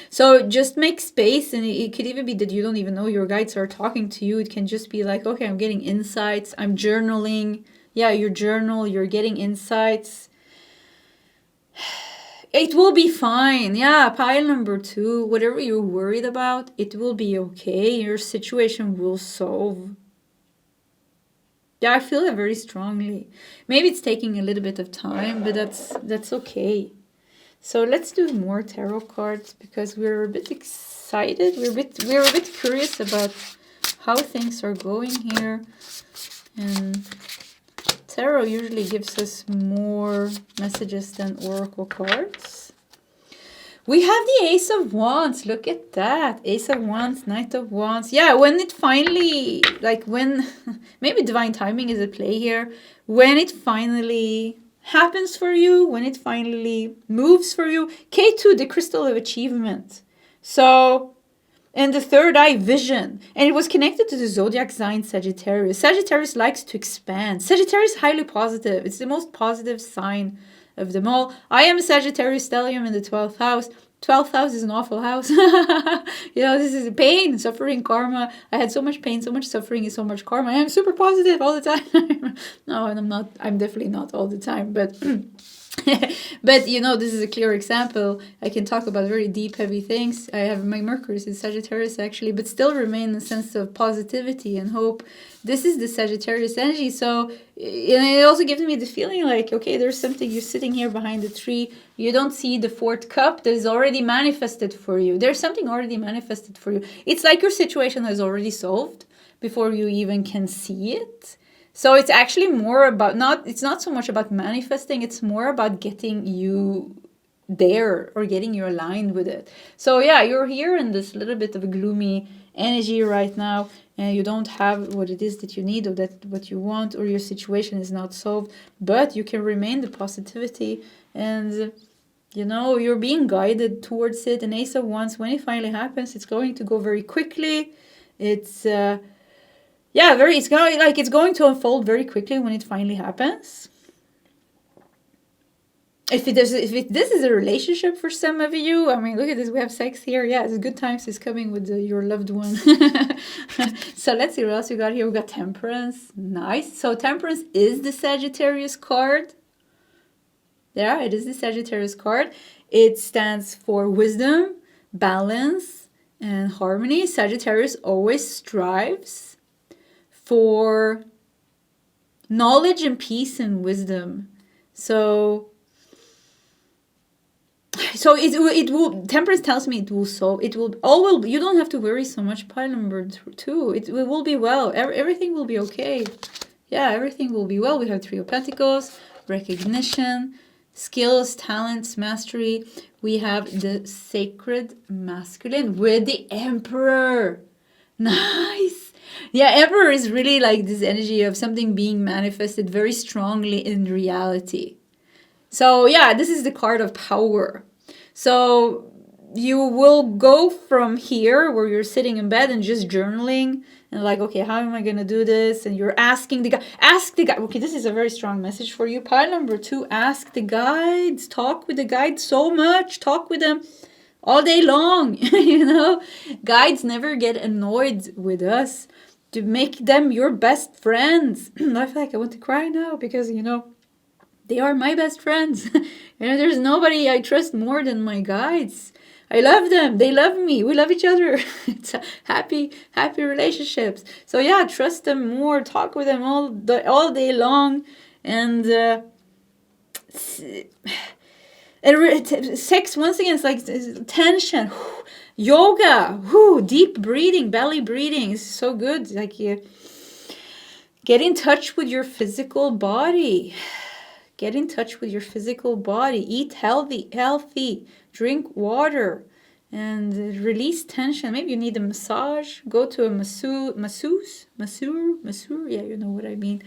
So just make space, and it could even be that you don't even know your guides are talking to you. It can just be like, okay, I'm getting insights, I'm journaling. Yeah, you journal, you're getting insights. It will be fine. Yeah, pile number 2, whatever you're worried about, it will be okay. Your situation will solve. Yeah, I feel it very strongly. Maybe it's taking a little bit of time, but that's okay. So let's do more tarot cards because we're a bit excited. We're a bit curious about how things are going here. And tarot usually gives us more messages than oracle cards. We have the Ace of Wands. Look at that. Ace of Wands, Knight of Wands. Yeah, when it finally, maybe divine timing is at play here. When it finally happens for you, when it finally moves for you. K2, the crystal of achievement. So, and the third eye, vision. And it was connected to the zodiac sign Sagittarius. Sagittarius likes to expand. Sagittarius is highly positive. It's the most positive sign of them all. I am a Sagittarius stellium in the 12th house. 12th house is an awful house. You know, this is pain, suffering, karma. I had so much pain, so much suffering, and so much karma. I am super positive all the time. No, and I'm not. I'm definitely not all the time. But But you know, this is a clear example. I can talk about very deep, heavy things. I have my Mercury is Sagittarius actually, but still remain a sense of positivity and hope. This is the Sagittarius energy. So, and it also gives me the feeling like, okay, there's something, you're sitting here behind the tree. You don't see the fourth cup that is already manifested for you. There's something already manifested for you. It's like your situation is already solved before you even can see it. So it's actually more about it's not so much about manifesting, it's more about getting you there or getting you aligned with it. So yeah, you're here in this little bit of a gloomy energy right now, and you don't have what it is that you need or that what you want, or your situation is not solved, but you can remain the positivity, and you know, you're being guided towards it. And Ace of Wands, when it finally happens, it's going to go very quickly. It's it's going to unfold very quickly when it finally happens. If this is a relationship for some of you, I mean, look at this, we have sex here. Yeah, it's good times is coming with your loved one. So let's see what else we got here. We got Temperance. Nice. So Temperance is the Sagittarius card. Yeah, it is the Sagittarius card. It stands for wisdom, balance, and harmony. Sagittarius always strives for knowledge and peace and wisdom. So it will, Temperance tells me it will solve, it will, you don't have to worry so much. Pile number 2, it will be well. Everything will be okay. Yeah, everything will be well. We have Three of Pentacles, recognition, skills, talents, mastery. We have the sacred masculine with the Emperor. Nice. Yeah, Emperor is really like this energy of something being manifested very strongly in reality. So yeah, this is the card of power. So you will go from here where you're sitting in bed and just journaling and like, okay, how am I going to do this? And you're asking the guide. Ask the guide. Okay, this is a very strong message for you. Pile number 2, ask the guides. Talk with the guides so much. Talk with them all day long. You know, guides never get annoyed with us. To make them your best friends. I feel like I want to cry now because, you know, they are my best friends. You know, there's nobody I trust more than my guides. I love them. They love me. We love each other. It's a happy relationships. So yeah, trust them more. Talk with them all day long. And sex, once again, it's like tension. Yoga, deep breathing, belly breathing is so good. Like, get in touch with your physical body. Get in touch with your physical body. Eat healthy. Drink water, and release tension. Maybe you need a massage. Go to a masseur. Yeah, you know what I mean.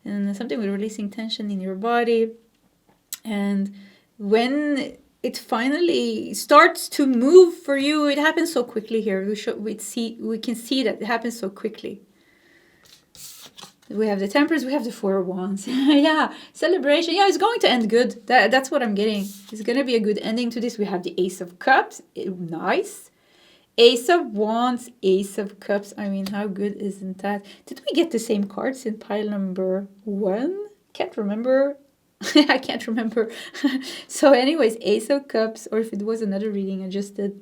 And something with releasing tension in your body. And when it finally starts to move for you, it happens so quickly here. We can see that it happens so quickly. We have the Temperance, we have the Four of Wands. Yeah, celebration. Yeah, it's going to end good. That's what I'm getting. It's going to be a good ending to this. We have the Ace of Cups. Nice. Ace of Wands, Ace of Cups. I mean, how good isn't that? Did we get the same cards in pile number 1? Can't remember. I can't remember. So anyways, Ace of Cups, or if it was another reading I just did.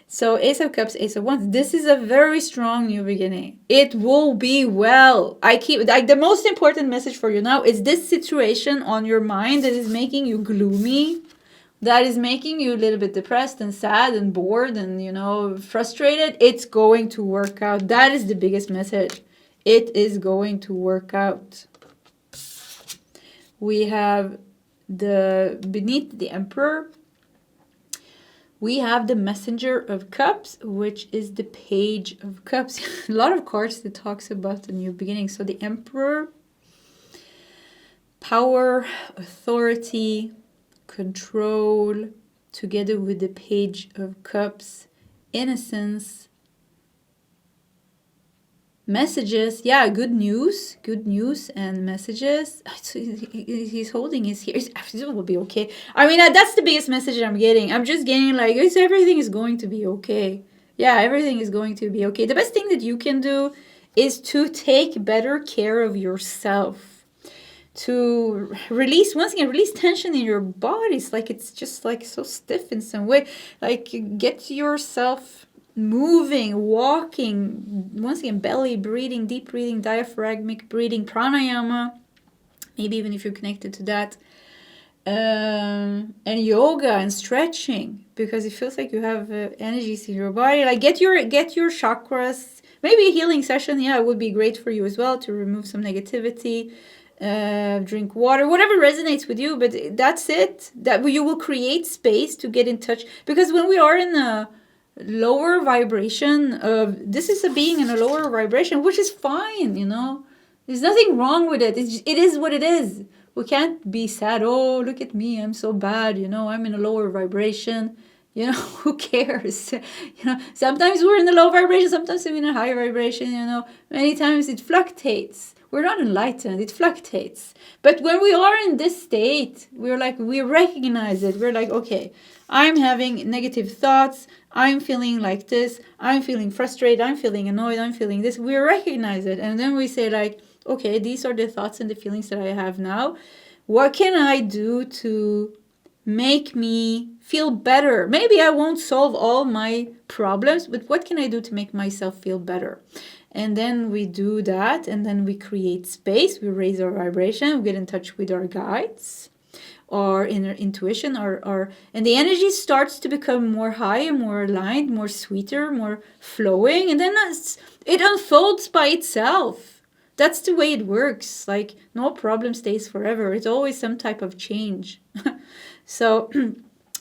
So Ace of Cups, Ace of Wands. This is a very strong new beginning. It will be well. The most important message for you now is this situation on your mind that is making you gloomy, that is making you a little bit depressed and sad and bored and, you know, frustrated. It's going to work out. That is the biggest message. It is going to work out. We have beneath the Emperor, we have the Messenger of Cups, which is the Page of Cups. A lot of cards that talks about the new beginning. So the Emperor, power, authority, control, together with the Page of Cups, innocence, messages. Yeah, good news and messages. He's holding his here. It will be okay. I mean, that's the biggest message I'm getting. I'm just getting like, everything is going to be okay. Yeah, everything is going to be okay. The best thing that you can do is to take better care of yourself. to release, once again, release tension in your body. It's like it's just like so stiff in some way. Like get yourself moving, walking, once again, belly breathing, deep breathing, diaphragmic breathing, pranayama, maybe even if you're connected to that, and yoga and stretching, because it feels like you have energies in your body. Like get your chakras. Maybe a healing session, yeah, it would be great for you as well to remove some negativity. Drink water, whatever resonates with you, but that's it. That you will create space to get in touch, because when we are in a lower vibration, this is a being in a lower vibration, which is fine, you know. There's nothing wrong with it. It is what it is. We can't be sad. Oh, look at me, I'm so bad, you know, I'm in a lower vibration. You know, who cares? You know, sometimes we're in the low vibration, sometimes we're in a high vibration, you know. Many times it fluctuates. We're not enlightened, it fluctuates. But when we are in this state, we recognize it. We're like, okay, I'm having negative thoughts. I'm feeling like this. I'm feeling frustrated. I'm feeling annoyed. I'm feeling this. We recognize it. And then we say like, okay, these are the thoughts and the feelings that I have now. What can I do to make me feel better? Maybe I won't solve all my problems, but what can I do to make myself feel better? And then we do that, and then we create space, we raise our vibration, we get in touch with our guides, our inner intuition, and the energy starts to become more high and more aligned, more sweeter, more flowing, and then it unfolds by itself. That's the way it works. Like, no problem stays forever. It's always some type of change. So,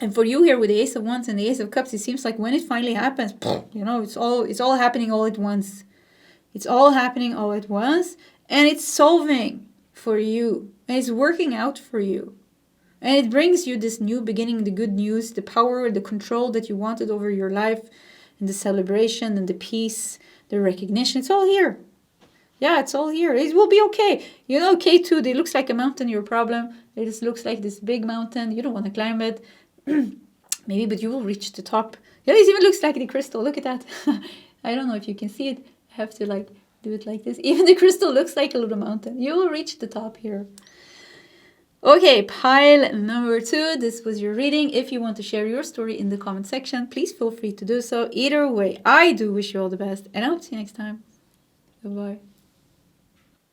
and for you here with the Ace of Wands and the Ace of Cups, it seems like when it finally happens, you know, it's all happening all at once. It's all happening all at once, and it's solving for you, and it's working out for you. And it brings you this new beginning, the good news, the power, the control that you wanted over your life, and the celebration and the peace, the recognition. It's all here. Yeah, it's all here. It will be okay. You know, K2, it looks like a mountain, your problem. It just looks like this big mountain. You don't want to climb it. Maybe, but you will reach the top. Yeah, it even looks like the crystal. Look at that. I don't know if you can see it. I have to like do it like this. Even the crystal looks like a little mountain. You will reach the top here. Okay, pile number 2. This was your reading. If you want to share your story in the comment section, please feel free to do so. Either way, I do wish you all the best, and I hope to see you next time. Goodbye.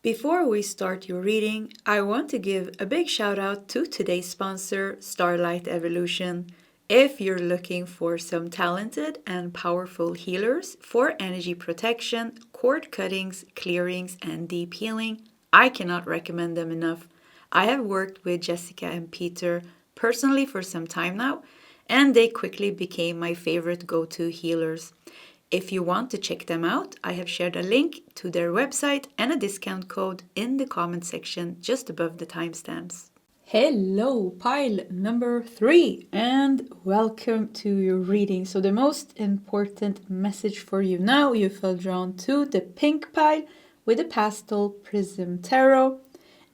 Before we start your reading, I want to give a big shout out to today's sponsor, Starlight Evolution. If you're looking for some talented and powerful healers for energy protection, cord cuttings, clearings, and deep healing, I cannot recommend them enough. I have worked with Jessica and Peter personally for some time now, and they quickly became my favorite go-to healers. If you want to check them out, I have shared a link to their website and a discount code in the comment section just above the timestamps. Hello, pile number 3, and welcome to your reading. So the most important message for you now, you feel drawn to the pink pile with the pastel prism tarot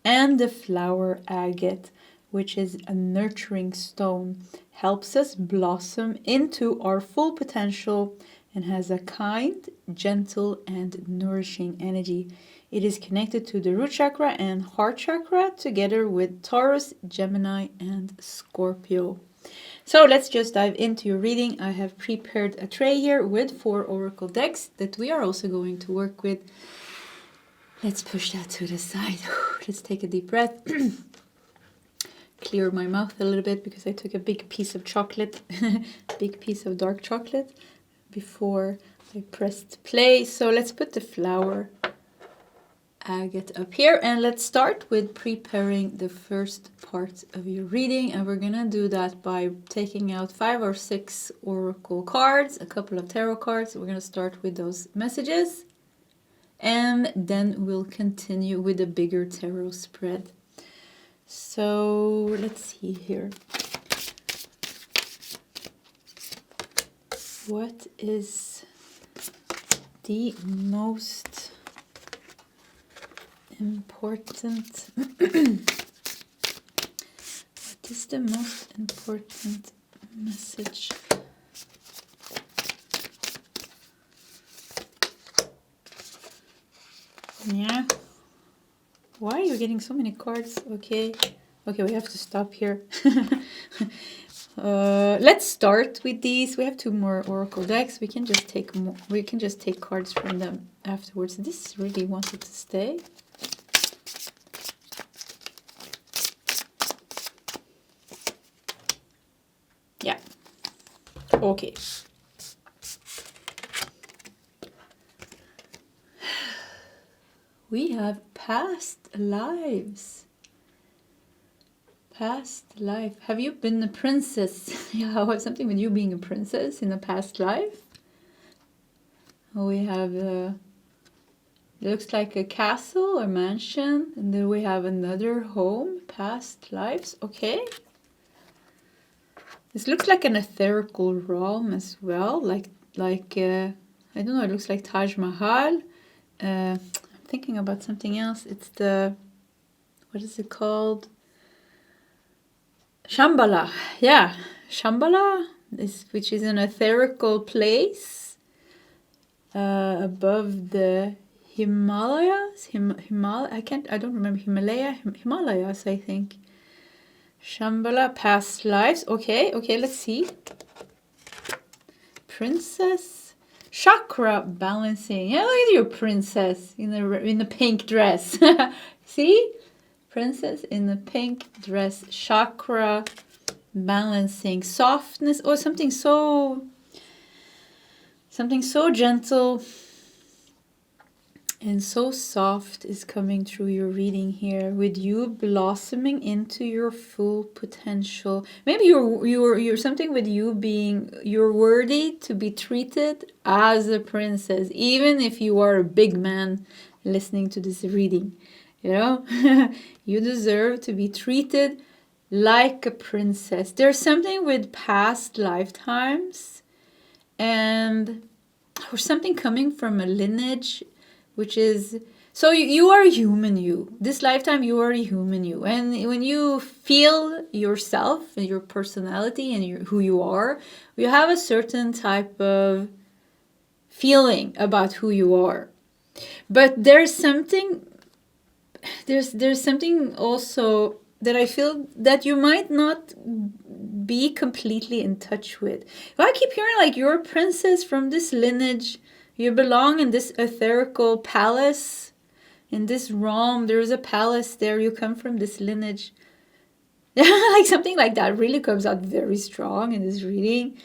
and the flower agate, which is a nurturing stone, helps us blossom into our full potential and has a kind, gentle, and nourishing energy. It is connected to the root chakra and heart chakra together with Taurus, Gemini, and Scorpio. So let's just dive into your reading. I have prepared a tray here with 4 oracle decks that we are also going to work with. Let's push that to the side. Let's take a deep breath. Clear my mouth a little bit because I took a big piece of chocolate, big piece of dark chocolate before I pressed play. So let's put the flower agate up here, and let's start with preparing the first part of your reading, and we're gonna do that by taking out 5 or 6 oracle cards, a couple of tarot cards. We're gonna start with those messages, and then we'll continue with a bigger tarot spread. So let's see here. What is the most important what is the most important message? Yeah. Why are you getting so many cards? Okay, we have to stop here. Let's start with these. We have 2 more oracle decks. We can just take more. We can just take cards from them afterwards. This really wanted to stay. Yeah. Okay. We have past lives. Past life. Have you been a princess? Yeah, something with you being a princess in a past life. We have it looks like a castle or mansion, and then we have another home. Past lives. Okay. This looks like an etherical realm as well, like I don't know. It looks like Taj Mahal. I'm thinking about something else. It's the, what is it called? Shambhala. Yeah, Shambhala, which is an etherical place above the Himalayas. I don't remember. Himalayas, I think. Shambhala, past lives. Okay, let's see. Princess, chakra balancing. Yeah, look at your princess in the pink dress. See, princess in the pink dress. Chakra balancing, softness, or something so gentle and so soft is coming through your reading here, with you blossoming into your full potential. Maybe you're something with you being, you're worthy to be treated as a princess, even if you are a big man listening to this reading. You know, you deserve to be treated like a princess. There's something with past lifetimes, or something coming from a lineage, which is, so you are human, this lifetime you are a human, and when you feel yourself and your personality and who you are, you have a certain type of feeling about who you are. But there's something also that I feel that you might not be completely in touch with. I keep hearing like you're a princess from this lineage. You belong in this etherical palace, in this realm. There's a palace there. You come from this lineage. Like something like that really comes out very strong in this reading.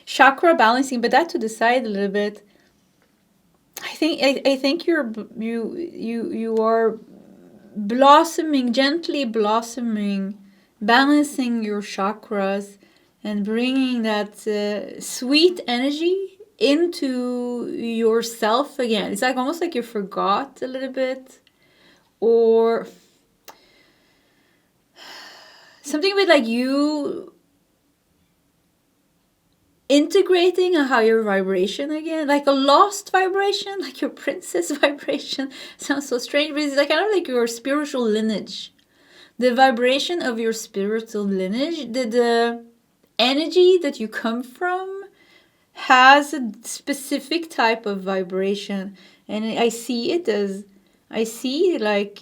Chakra balancing, but that to the side a little bit. I think you are blossoming, gently blossoming, balancing your chakras, and bringing that sweet energy into yourself again. It's like almost like you forgot a little bit, or something with like you integrating a higher vibration again, like a lost vibration, like your princess vibration. Sounds so strange, but it's like kind of like your spiritual lineage, the vibration of your spiritual lineage, the energy that you come from has a specific type of vibration, and I see it like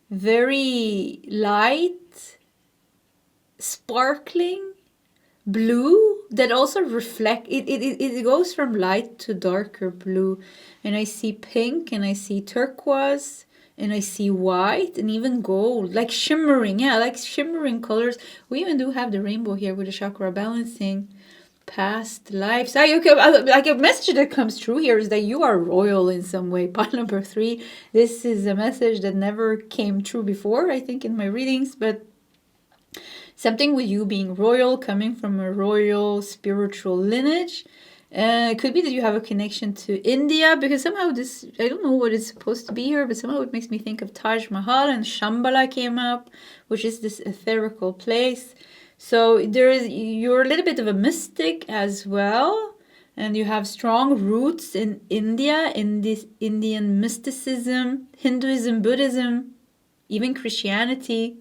very light, sparkling blue that also reflect it goes from light to darker blue, and I see pink, and I see turquoise, and I see white, and even gold, like shimmering, like shimmering colors. We even do have the rainbow here with the chakra balancing. Past lives. Like a message that comes through here is that you are royal in some way. Pile number 3. This is a message that never came true before, I think, in my readings, but something with you being royal, coming from a royal spiritual lineage. It could be that you have a connection to India, because somehow this, I don't know what it's supposed to be here, but somehow it makes me think of Taj Mahal, and Shambhala came up, which is this etherical place. So you're a little bit of a mystic as well, and you have strong roots in India, in this Indian mysticism, Hinduism, Buddhism, even Christianity.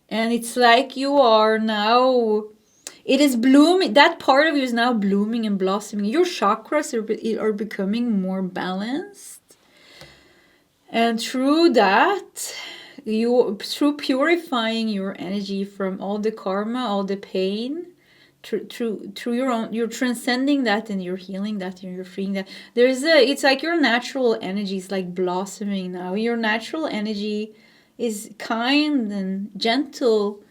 And it's like you are now, it is blooming, that part of you is now blooming and blossoming. Your chakras are becoming more balanced. And through that, through purifying your energy from all the karma, all the pain, through your own, you're transcending that and you're healing that and you're freeing that. It's like your natural energy is like blossoming now. Your natural energy is kind and gentle.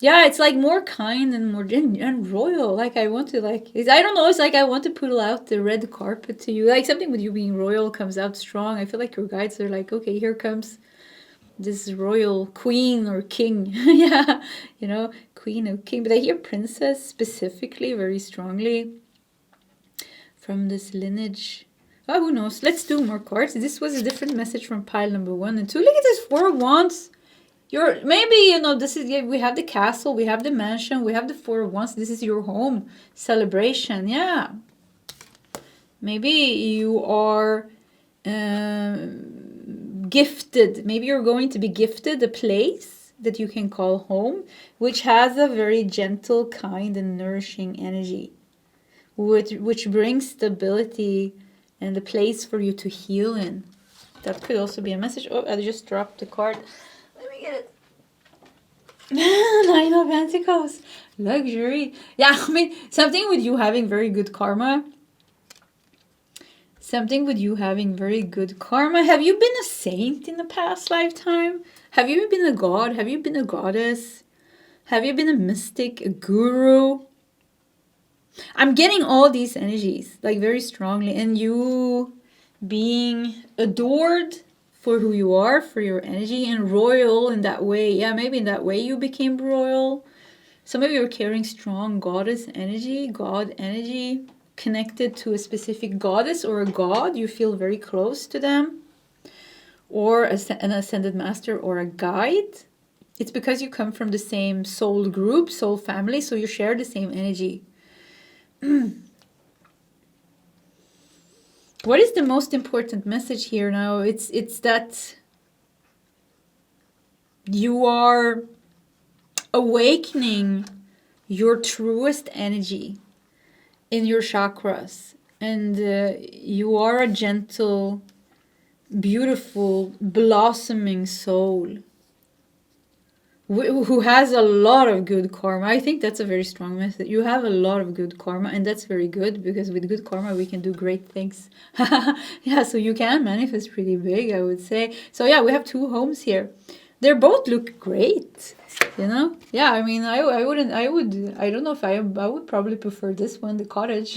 Yeah, it's like more kind and more and royal. Like I want to I don't know, it's like I want to pull out the red carpet to you. Like something with you being royal comes out strong. I feel like your guides are like, okay, here comes this royal queen or king. Yeah, you know, queen or king. But I hear princess specifically very strongly from this lineage. Oh, who knows? Let's do more cards. This was a different message from pile number 1 and 2. Look at this 4 of Wands. Maybe, you know, this is, we have the castle, we have the mansion, we have the 4 of Wands. This is your home celebration. Yeah. Maybe you are gifted. Maybe you're going to be gifted a place that you can call home, which has a very gentle, kind, and nourishing energy, which brings stability and a place for you to heal in. That could also be a message. Oh, I just dropped the card. Let me get it. 9 of Pentacles. Luxury. Yeah, I mean, something with you having very good karma. Something with you having very good karma. Have you been a saint in the past lifetime? Have you been a god? Have you been a goddess? Have you been a mystic, a guru? I'm getting all these energies, like very strongly. And you being adored for who you are, for your energy, and royal in that way. Yeah, maybe in that way you became royal. Some of you are carrying strong goddess energy, god energy, connected to a specific goddess or a god. You feel very close to them, or an ascended master or a guide. It's because you come from the same soul group, soul family, so you share the same energy. What is the most important message here now? It's that you are awakening your truest energy in your chakras, and you are a gentle, beautiful, blossoming soul who has a lot of good karma. I think that's a very strong message. You have a lot of good karma, and that's very good, because with good karma we can do great things. Yeah, so you can manifest pretty big, I would say. So yeah, we have 2 homes here. They both look great, you know. Yeah, I mean, I don't know if I would probably prefer this one, the cottage.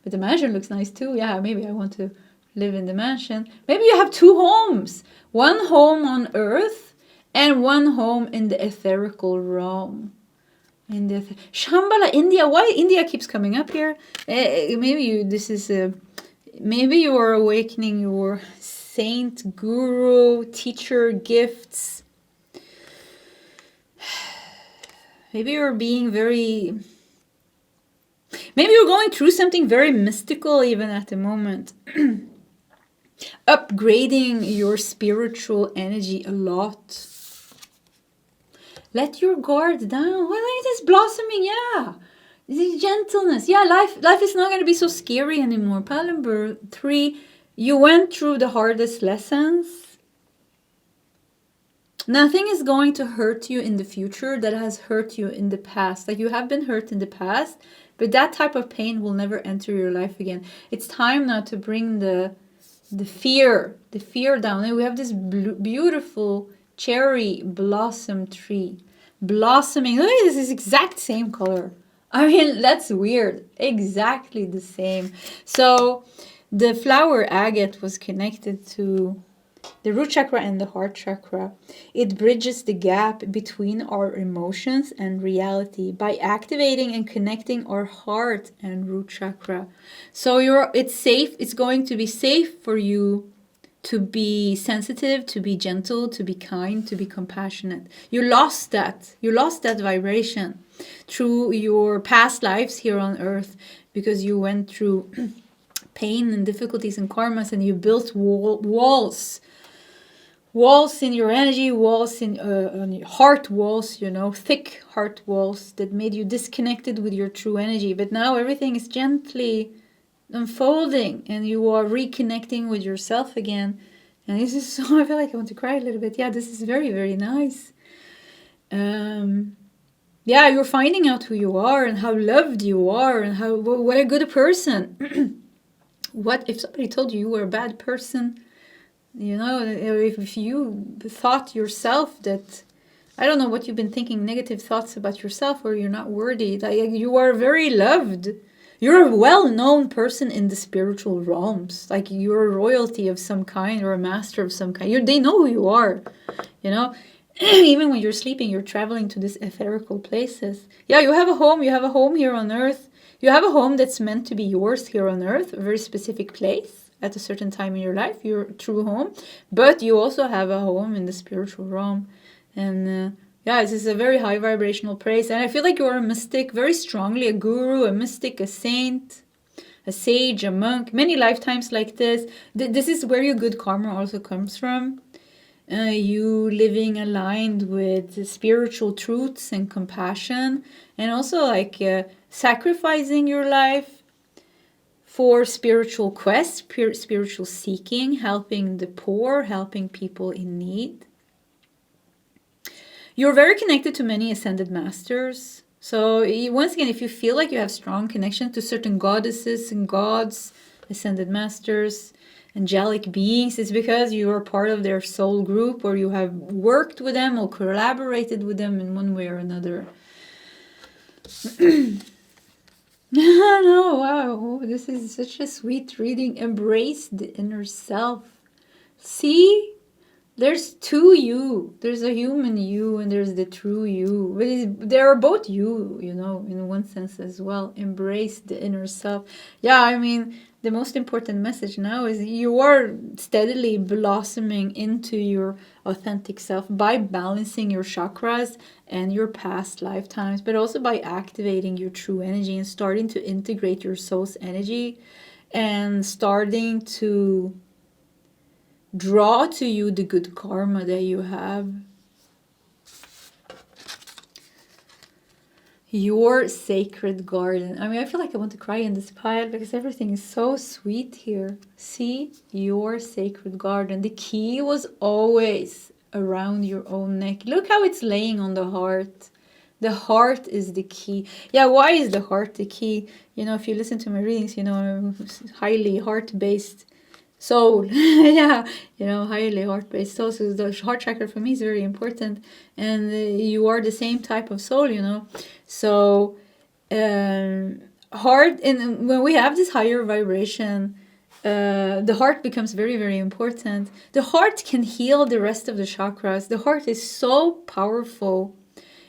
But the mansion looks nice too. Yeah, maybe I want to live in the mansion. Maybe you have 2 homes, 1 home on earth and 1 home in the etherical realm. In the Shambhala, India. Why India keeps coming up here? Maybe you are awakening your saint, guru, teacher gifts. Maybe you're being very... Maybe you're going through something very mystical even at the moment. Upgrading your spiritual energy a lot. Let your guard down. Well, it is blossoming, yeah. This is gentleness. Yeah, life is not going to be so scary anymore. Pile number 3, you went through the hardest lessons. Nothing is going to hurt you in the future that has hurt you in the past. Like, you have been hurt in the past, but that type of pain will never enter your life again. It's time now to bring the fear down. And we have this beautiful cherry blossom tree blossoming. Look at this exact same color. I mean, that's weird. Exactly the same. So the flower agate was connected to the root chakra and the heart chakra. It bridges the gap between our emotions and reality by activating and connecting our heart and root chakra. So it's safe. It's going to be safe for you to be sensitive, to be gentle, to be kind, to be compassionate. You lost that. You lost that vibration through your past lives here on earth, because you went through pain and difficulties and karmas, and you built walls in your energy, walls in heart walls, you know, thick heart walls that made you disconnected with your true energy. But now everything is gently unfolding and you are reconnecting with yourself again, And this is so, I feel like I want to cry a little bit. Yeah, this is very, very nice. Yeah, you're finding out who you are and how loved you are and how what a good person. What if somebody told you you were a bad person? You know, if you thought yourself that, I don't know what you've been thinking, negative thoughts about yourself, or you're not worthy, like you are very loved. You're a well-known person in the spiritual realms. Like you're a royalty of some kind or a master of some kind. They know who you are, you know. Even when you're sleeping, you're traveling to these etherical places. Yeah, you have a home. You have a home here on earth. You have a home that's meant to be yours here on earth, a very specific place at a certain time in your life, your true home. But you also have a home in the spiritual realm. And yeah, this is a very high vibrational place. And I feel like you're a mystic, very strongly, a guru, a mystic, a saint, a sage, a monk, many lifetimes like this. This is where your good karma also comes from. You living aligned with spiritual truths and compassion, and also like sacrificing your life for spiritual quest, spiritual seeking, helping the poor, helping people in need. You're very connected to many ascended masters. So once again, if you feel like you have strong connection to certain goddesses and gods, ascended masters, angelic beings, it's because you are part of their soul group, or you have worked with them or collaborated with them in one way or another. No, wow, this is such a sweet reading. Embrace the inner self. See? There's two you. There's a human you and there's the true you. But they are both you, you know, in one sense as well. Embrace the inner self. Yeah, I mean, the most important message now is you are steadily blossoming into your authentic self by balancing your chakras and your past lifetimes, but also by activating your true energy and starting to integrate your soul's energy and starting to draw to you the good karma that you have. Your sacred garden. I mean, I feel like I want to cry in this pile because everything is so sweet here. See? Your sacred garden. The key was always around your own neck. Look how it's laying on the heart. The heart is the key. Yeah, why is the heart the key? You know, if you listen to my readings, you know, I'm highly heart-based soul. Yeah, you know, highly heart-based soul. So the heart chakra for me is very important, and you are the same type of soul, you know. So heart, and when we have this higher vibration, the heart becomes very, very important. The heart can heal the rest of the chakras. The heart is so powerful.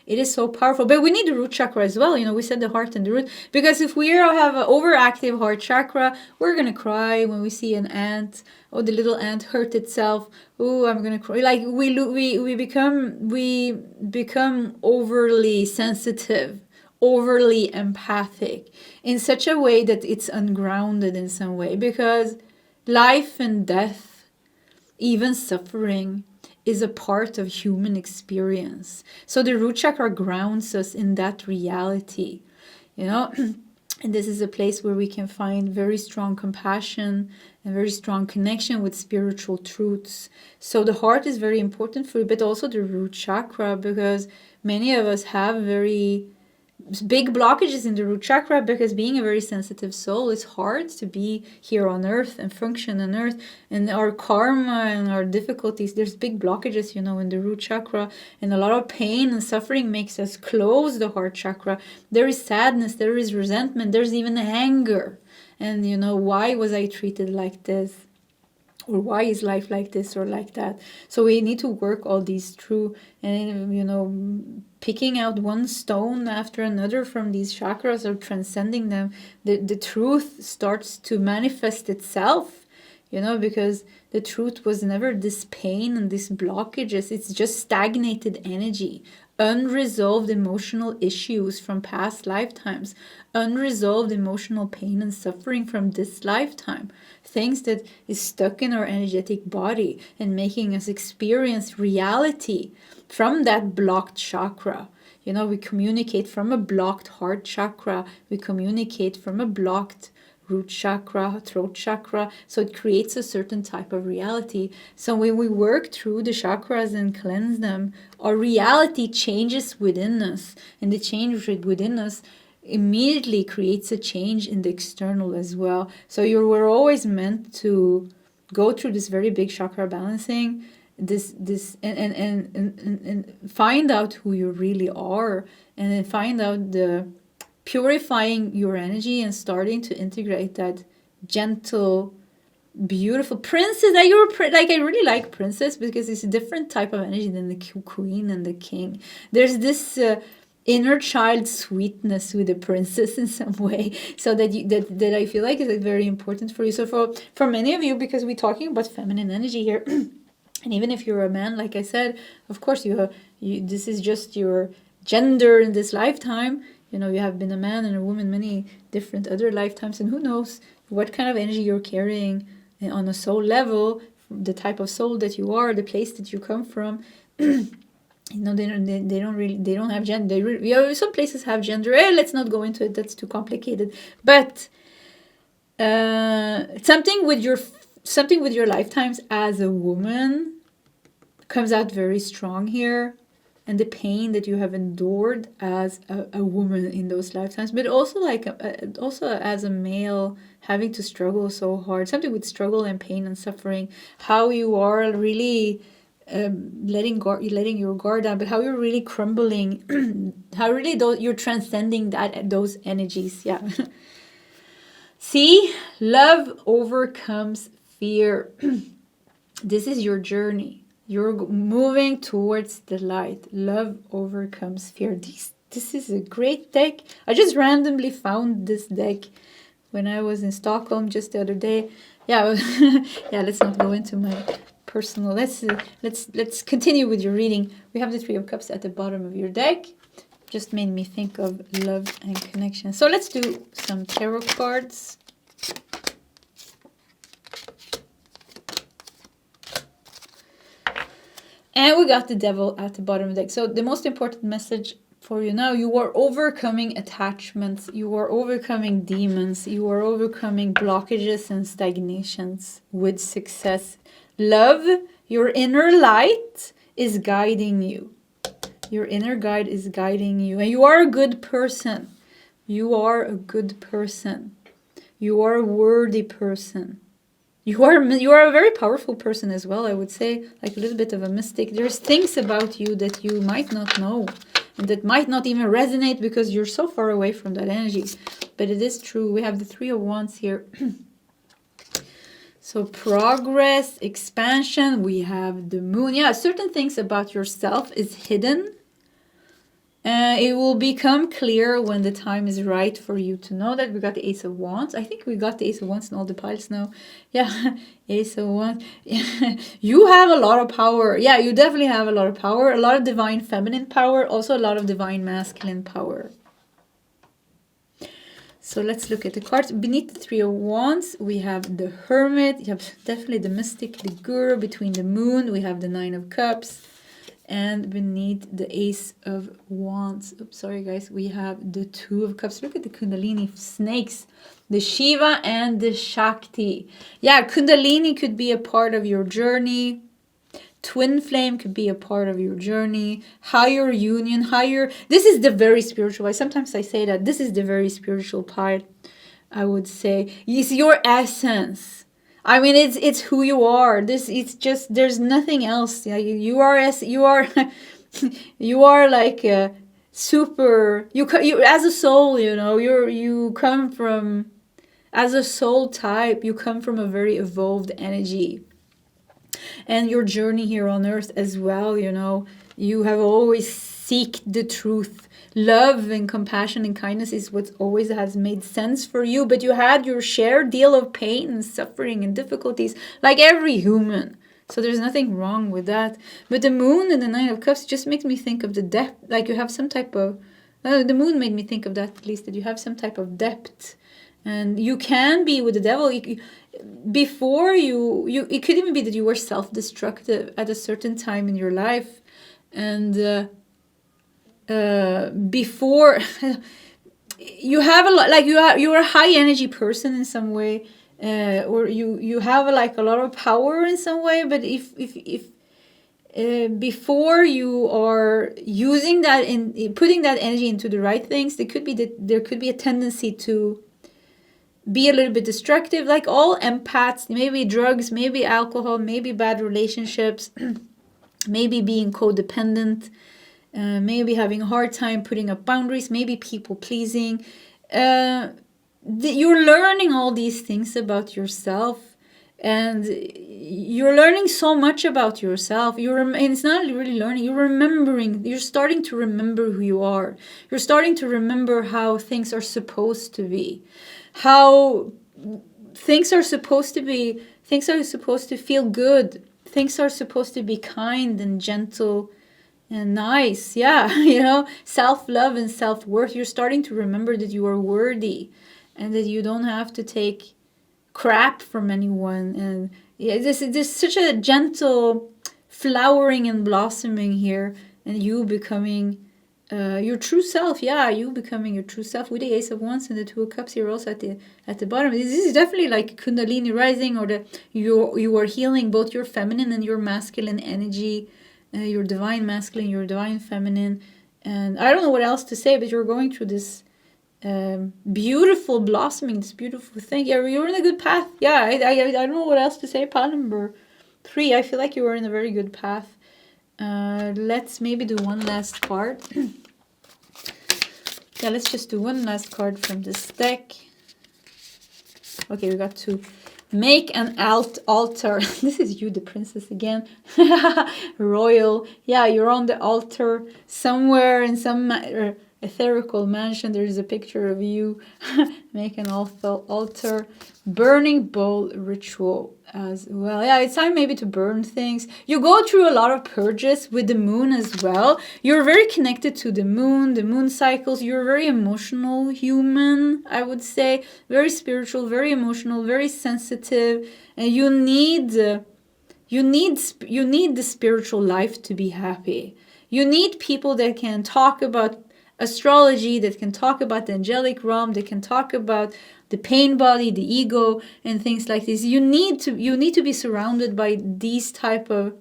It is so powerful. But we need the root chakra as well. You know, we said the heart and the root. Because if we have an overactive heart chakra, we're going to cry when we see an ant. Oh, the little ant hurt itself. Oh, I'm going to cry. Like we become overly sensitive, overly empathic in such a way that it's ungrounded in some way. Because life and death, even suffering, is a part of human experience. So the root chakra grounds us in that reality, you know. And this is a place where we can find very strong compassion and very strong connection with spiritual truths. So the heart is very important for you, but also the root chakra, because many of us have very big blockages in the root chakra, because being a very sensitive soul, it's hard to be here on earth and function on earth, and our karma and our difficulties, there's big blockages, you know, in the root chakra, and a lot of pain and suffering makes us close the heart chakra. There is sadness, there is resentment, there's even anger, and you know, why was I treated like this? Or why is life like this or like that? So we need to work all these through, and you know, picking out one stone after another from these chakras or transcending them, the truth starts to manifest itself, you know, because the truth was never this pain and these blockages. It's just stagnated energy, unresolved emotional issues from past lifetimes, unresolved emotional pain and suffering from this lifetime, things that is stuck in our energetic body and making us experience reality from that blocked chakra. You know, we communicate from a blocked heart chakra, we communicate from a blocked root chakra, throat chakra. So it creates a certain type of reality. So when we work through the chakras and cleanse them, our reality changes within us. And the change within us immediately creates a change in the external as well. So we're always meant to go through this very big chakra balancing, and find out who you really are, and then find out the purifying your energy and starting to integrate that gentle, beautiful princess. Like I really like princess because it's a different type of energy than the queen and the king. There's this inner child sweetness with the princess in some way, so that I feel like is very important for you. So for many of you, because we're talking about feminine energy here. And even if you're a man, like I said, of course you this is just your gender in this lifetime. You know, you have been a man and a woman many different other lifetimes, and who knows what kind of energy you're carrying on a soul level, the type of soul that you are, the place that you come from. You know, they don't have gender. Some places have gender. Let's not go into it. That's too complicated. But something with your lifetimes as a woman comes out very strong here, and the pain that you have endured as a woman in those lifetimes, but also also as a male, having to struggle so hard, something with struggle and pain and suffering, how you are really letting your guard down, but how you're really crumbling, how really you're transcending those energies. Yeah. See, love overcomes fear. This is your journey. You're moving towards the light. Love overcomes fear. This is a great deck. I just randomly found this deck when I was in Stockholm just the other day. Yeah, yeah. Let's not go into my personal. Let's continue with your reading. We have the Three of Cups at the bottom of your deck. Just made me think of love and connection. So let's do some tarot cards. And we got the Devil at the bottom of the deck. So the most important message for you now, you are overcoming attachments. You are overcoming demons. You are overcoming blockages and stagnations with success. Love, your inner light is guiding you. Your inner guide is guiding you. And you are a good person. You are a good person. You are a worthy person. You are a very powerful person as well, I would say, like a little bit of a mystic. There's things about you that you might not know and that might not even resonate because you're so far away from that energy. But it is true. We have the Three of Wands here. So progress, expansion, we have the Moon. Yeah, certain things about yourself is hidden. It will become clear when the time is right for you to know that. We got the Ace of Wands. I think we got the Ace of Wands in all the piles now. Yeah, Ace of Wands. You have a lot of power. Yeah, you definitely have a lot of power. A lot of divine feminine power. Also a lot of divine masculine power. So let's look at the cards. Beneath the Three of Wands, we have the Hermit. You have definitely the Mystic, the Guru. Between the Moon, we have the Nine of Cups. And beneath the Ace of Wands, oops, sorry guys, we have the Two of Cups. Look at the Kundalini snakes, the Shiva and the Shakti. Yeah, Kundalini could be a part of your journey. Twinflame could be a part of your journey. Higher union, higher. This is the very spiritual. Sometimes I say that this is the very spiritual part. I would say it's your essence. I mean, it's who you are. It's just, there's nothing else. Yeah, you are you are like a super. You as a soul. You know, you come from, as a soul type. You come from a very evolved energy, and your journey here on earth as well. You know, you have always seek the truth. Love and compassion and kindness is what always has made sense for you. But you had your share deal of pain and suffering and difficulties, like every human. So there's nothing wrong with that. But the Moon and the Nine of Cups just makes me think of the depth. Like you have some type of... the Moon made me think of that, at least, that you have some type of depth. And you can be with the Devil. Before it could even be that you were self-destructive at a certain time in your life. And... before you have a lot, like you're a high energy person in some way, or you have like a lot of power in some way. But if before you are using that in putting that energy into the right things, there could be a tendency to be a little bit destructive, like all empaths. Maybe drugs, maybe alcohol, maybe bad relationships, maybe being codependent, maybe having a hard time putting up boundaries, maybe people pleasing. You're learning all these things about yourself, and you're learning so much about yourself. And it's not really learning, you're remembering. You're starting to remember who you are. You're starting to remember how things are supposed to be, how things are supposed to be. Things are supposed to feel good. Things are supposed to be kind and gentle and nice. Yeah, self-love and self-worth. You're starting to remember that you are worthy and that you don't have to take crap from anyone. And yeah, there's such a gentle flowering and blossoming here, and you becoming your true self. Yeah, you becoming your true self with the Ace of Wands and the Two of Cups here also at the bottom. This is definitely like Kundalini rising, or you are healing both your feminine and your masculine energy, your divine masculine, your divine feminine. And I don't know what else to say, but you're going through this beautiful blossoming, this beautiful thing. Yeah, you're in a good path. Yeah, I don't know what else to say. Pile number 3, I feel like you are in a very good path. Let's maybe do one last card. Yeah, let's just do one last card from this deck. Okay, we got to make an altar. This is you, the princess, again. Royal. Yeah, you're on the altar somewhere in some etherical mansion. There's a picture of you. Make an altar. Burning bowl ritual as well. Yeah, it's time maybe to burn things. You go through a lot of purges with the moon as well. You're very connected to the moon cycles. You're a very emotional human, I would say. Very spiritual, very emotional, very sensitive. And you need the spiritual life to be happy. You need people that can talk about astrology, that can talk about the angelic realm, that can talk about the pain body, the ego, and things like this. You need to be surrounded by these type of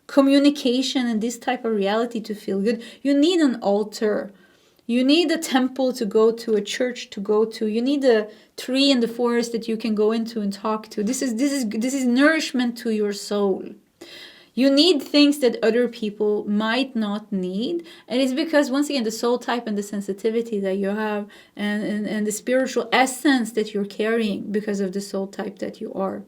communication and this type of reality to feel good. You need an altar. You need a temple to go to, a church to go to. You need a tree in the forest that you can go into and talk to. This is nourishment to your soul. You need things that other people might not need. And it's because, once again, the soul type and the sensitivity that you have and the spiritual essence that you're carrying because of the soul type that you are.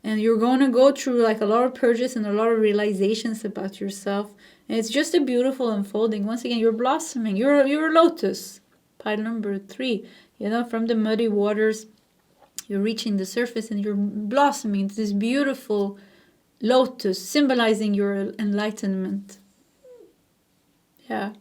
And you're going to go through like a lot of purges and a lot of realizations about yourself. And it's just a beautiful unfolding. Once again, you're blossoming. You're a lotus. Pile number 3. From the muddy waters, you're reaching the surface and you're blossoming into this beautiful lotus, symbolizing your enlightenment. Yeah.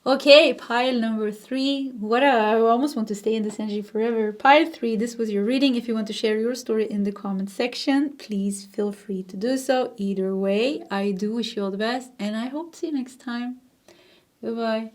Okay, pile number 3. I almost want to stay in this energy forever. Pile 3, this was your reading. If you want to share your story in the comment section, please feel free to do so. Either way, I do wish you all the best, and I hope to see you next time. Goodbye.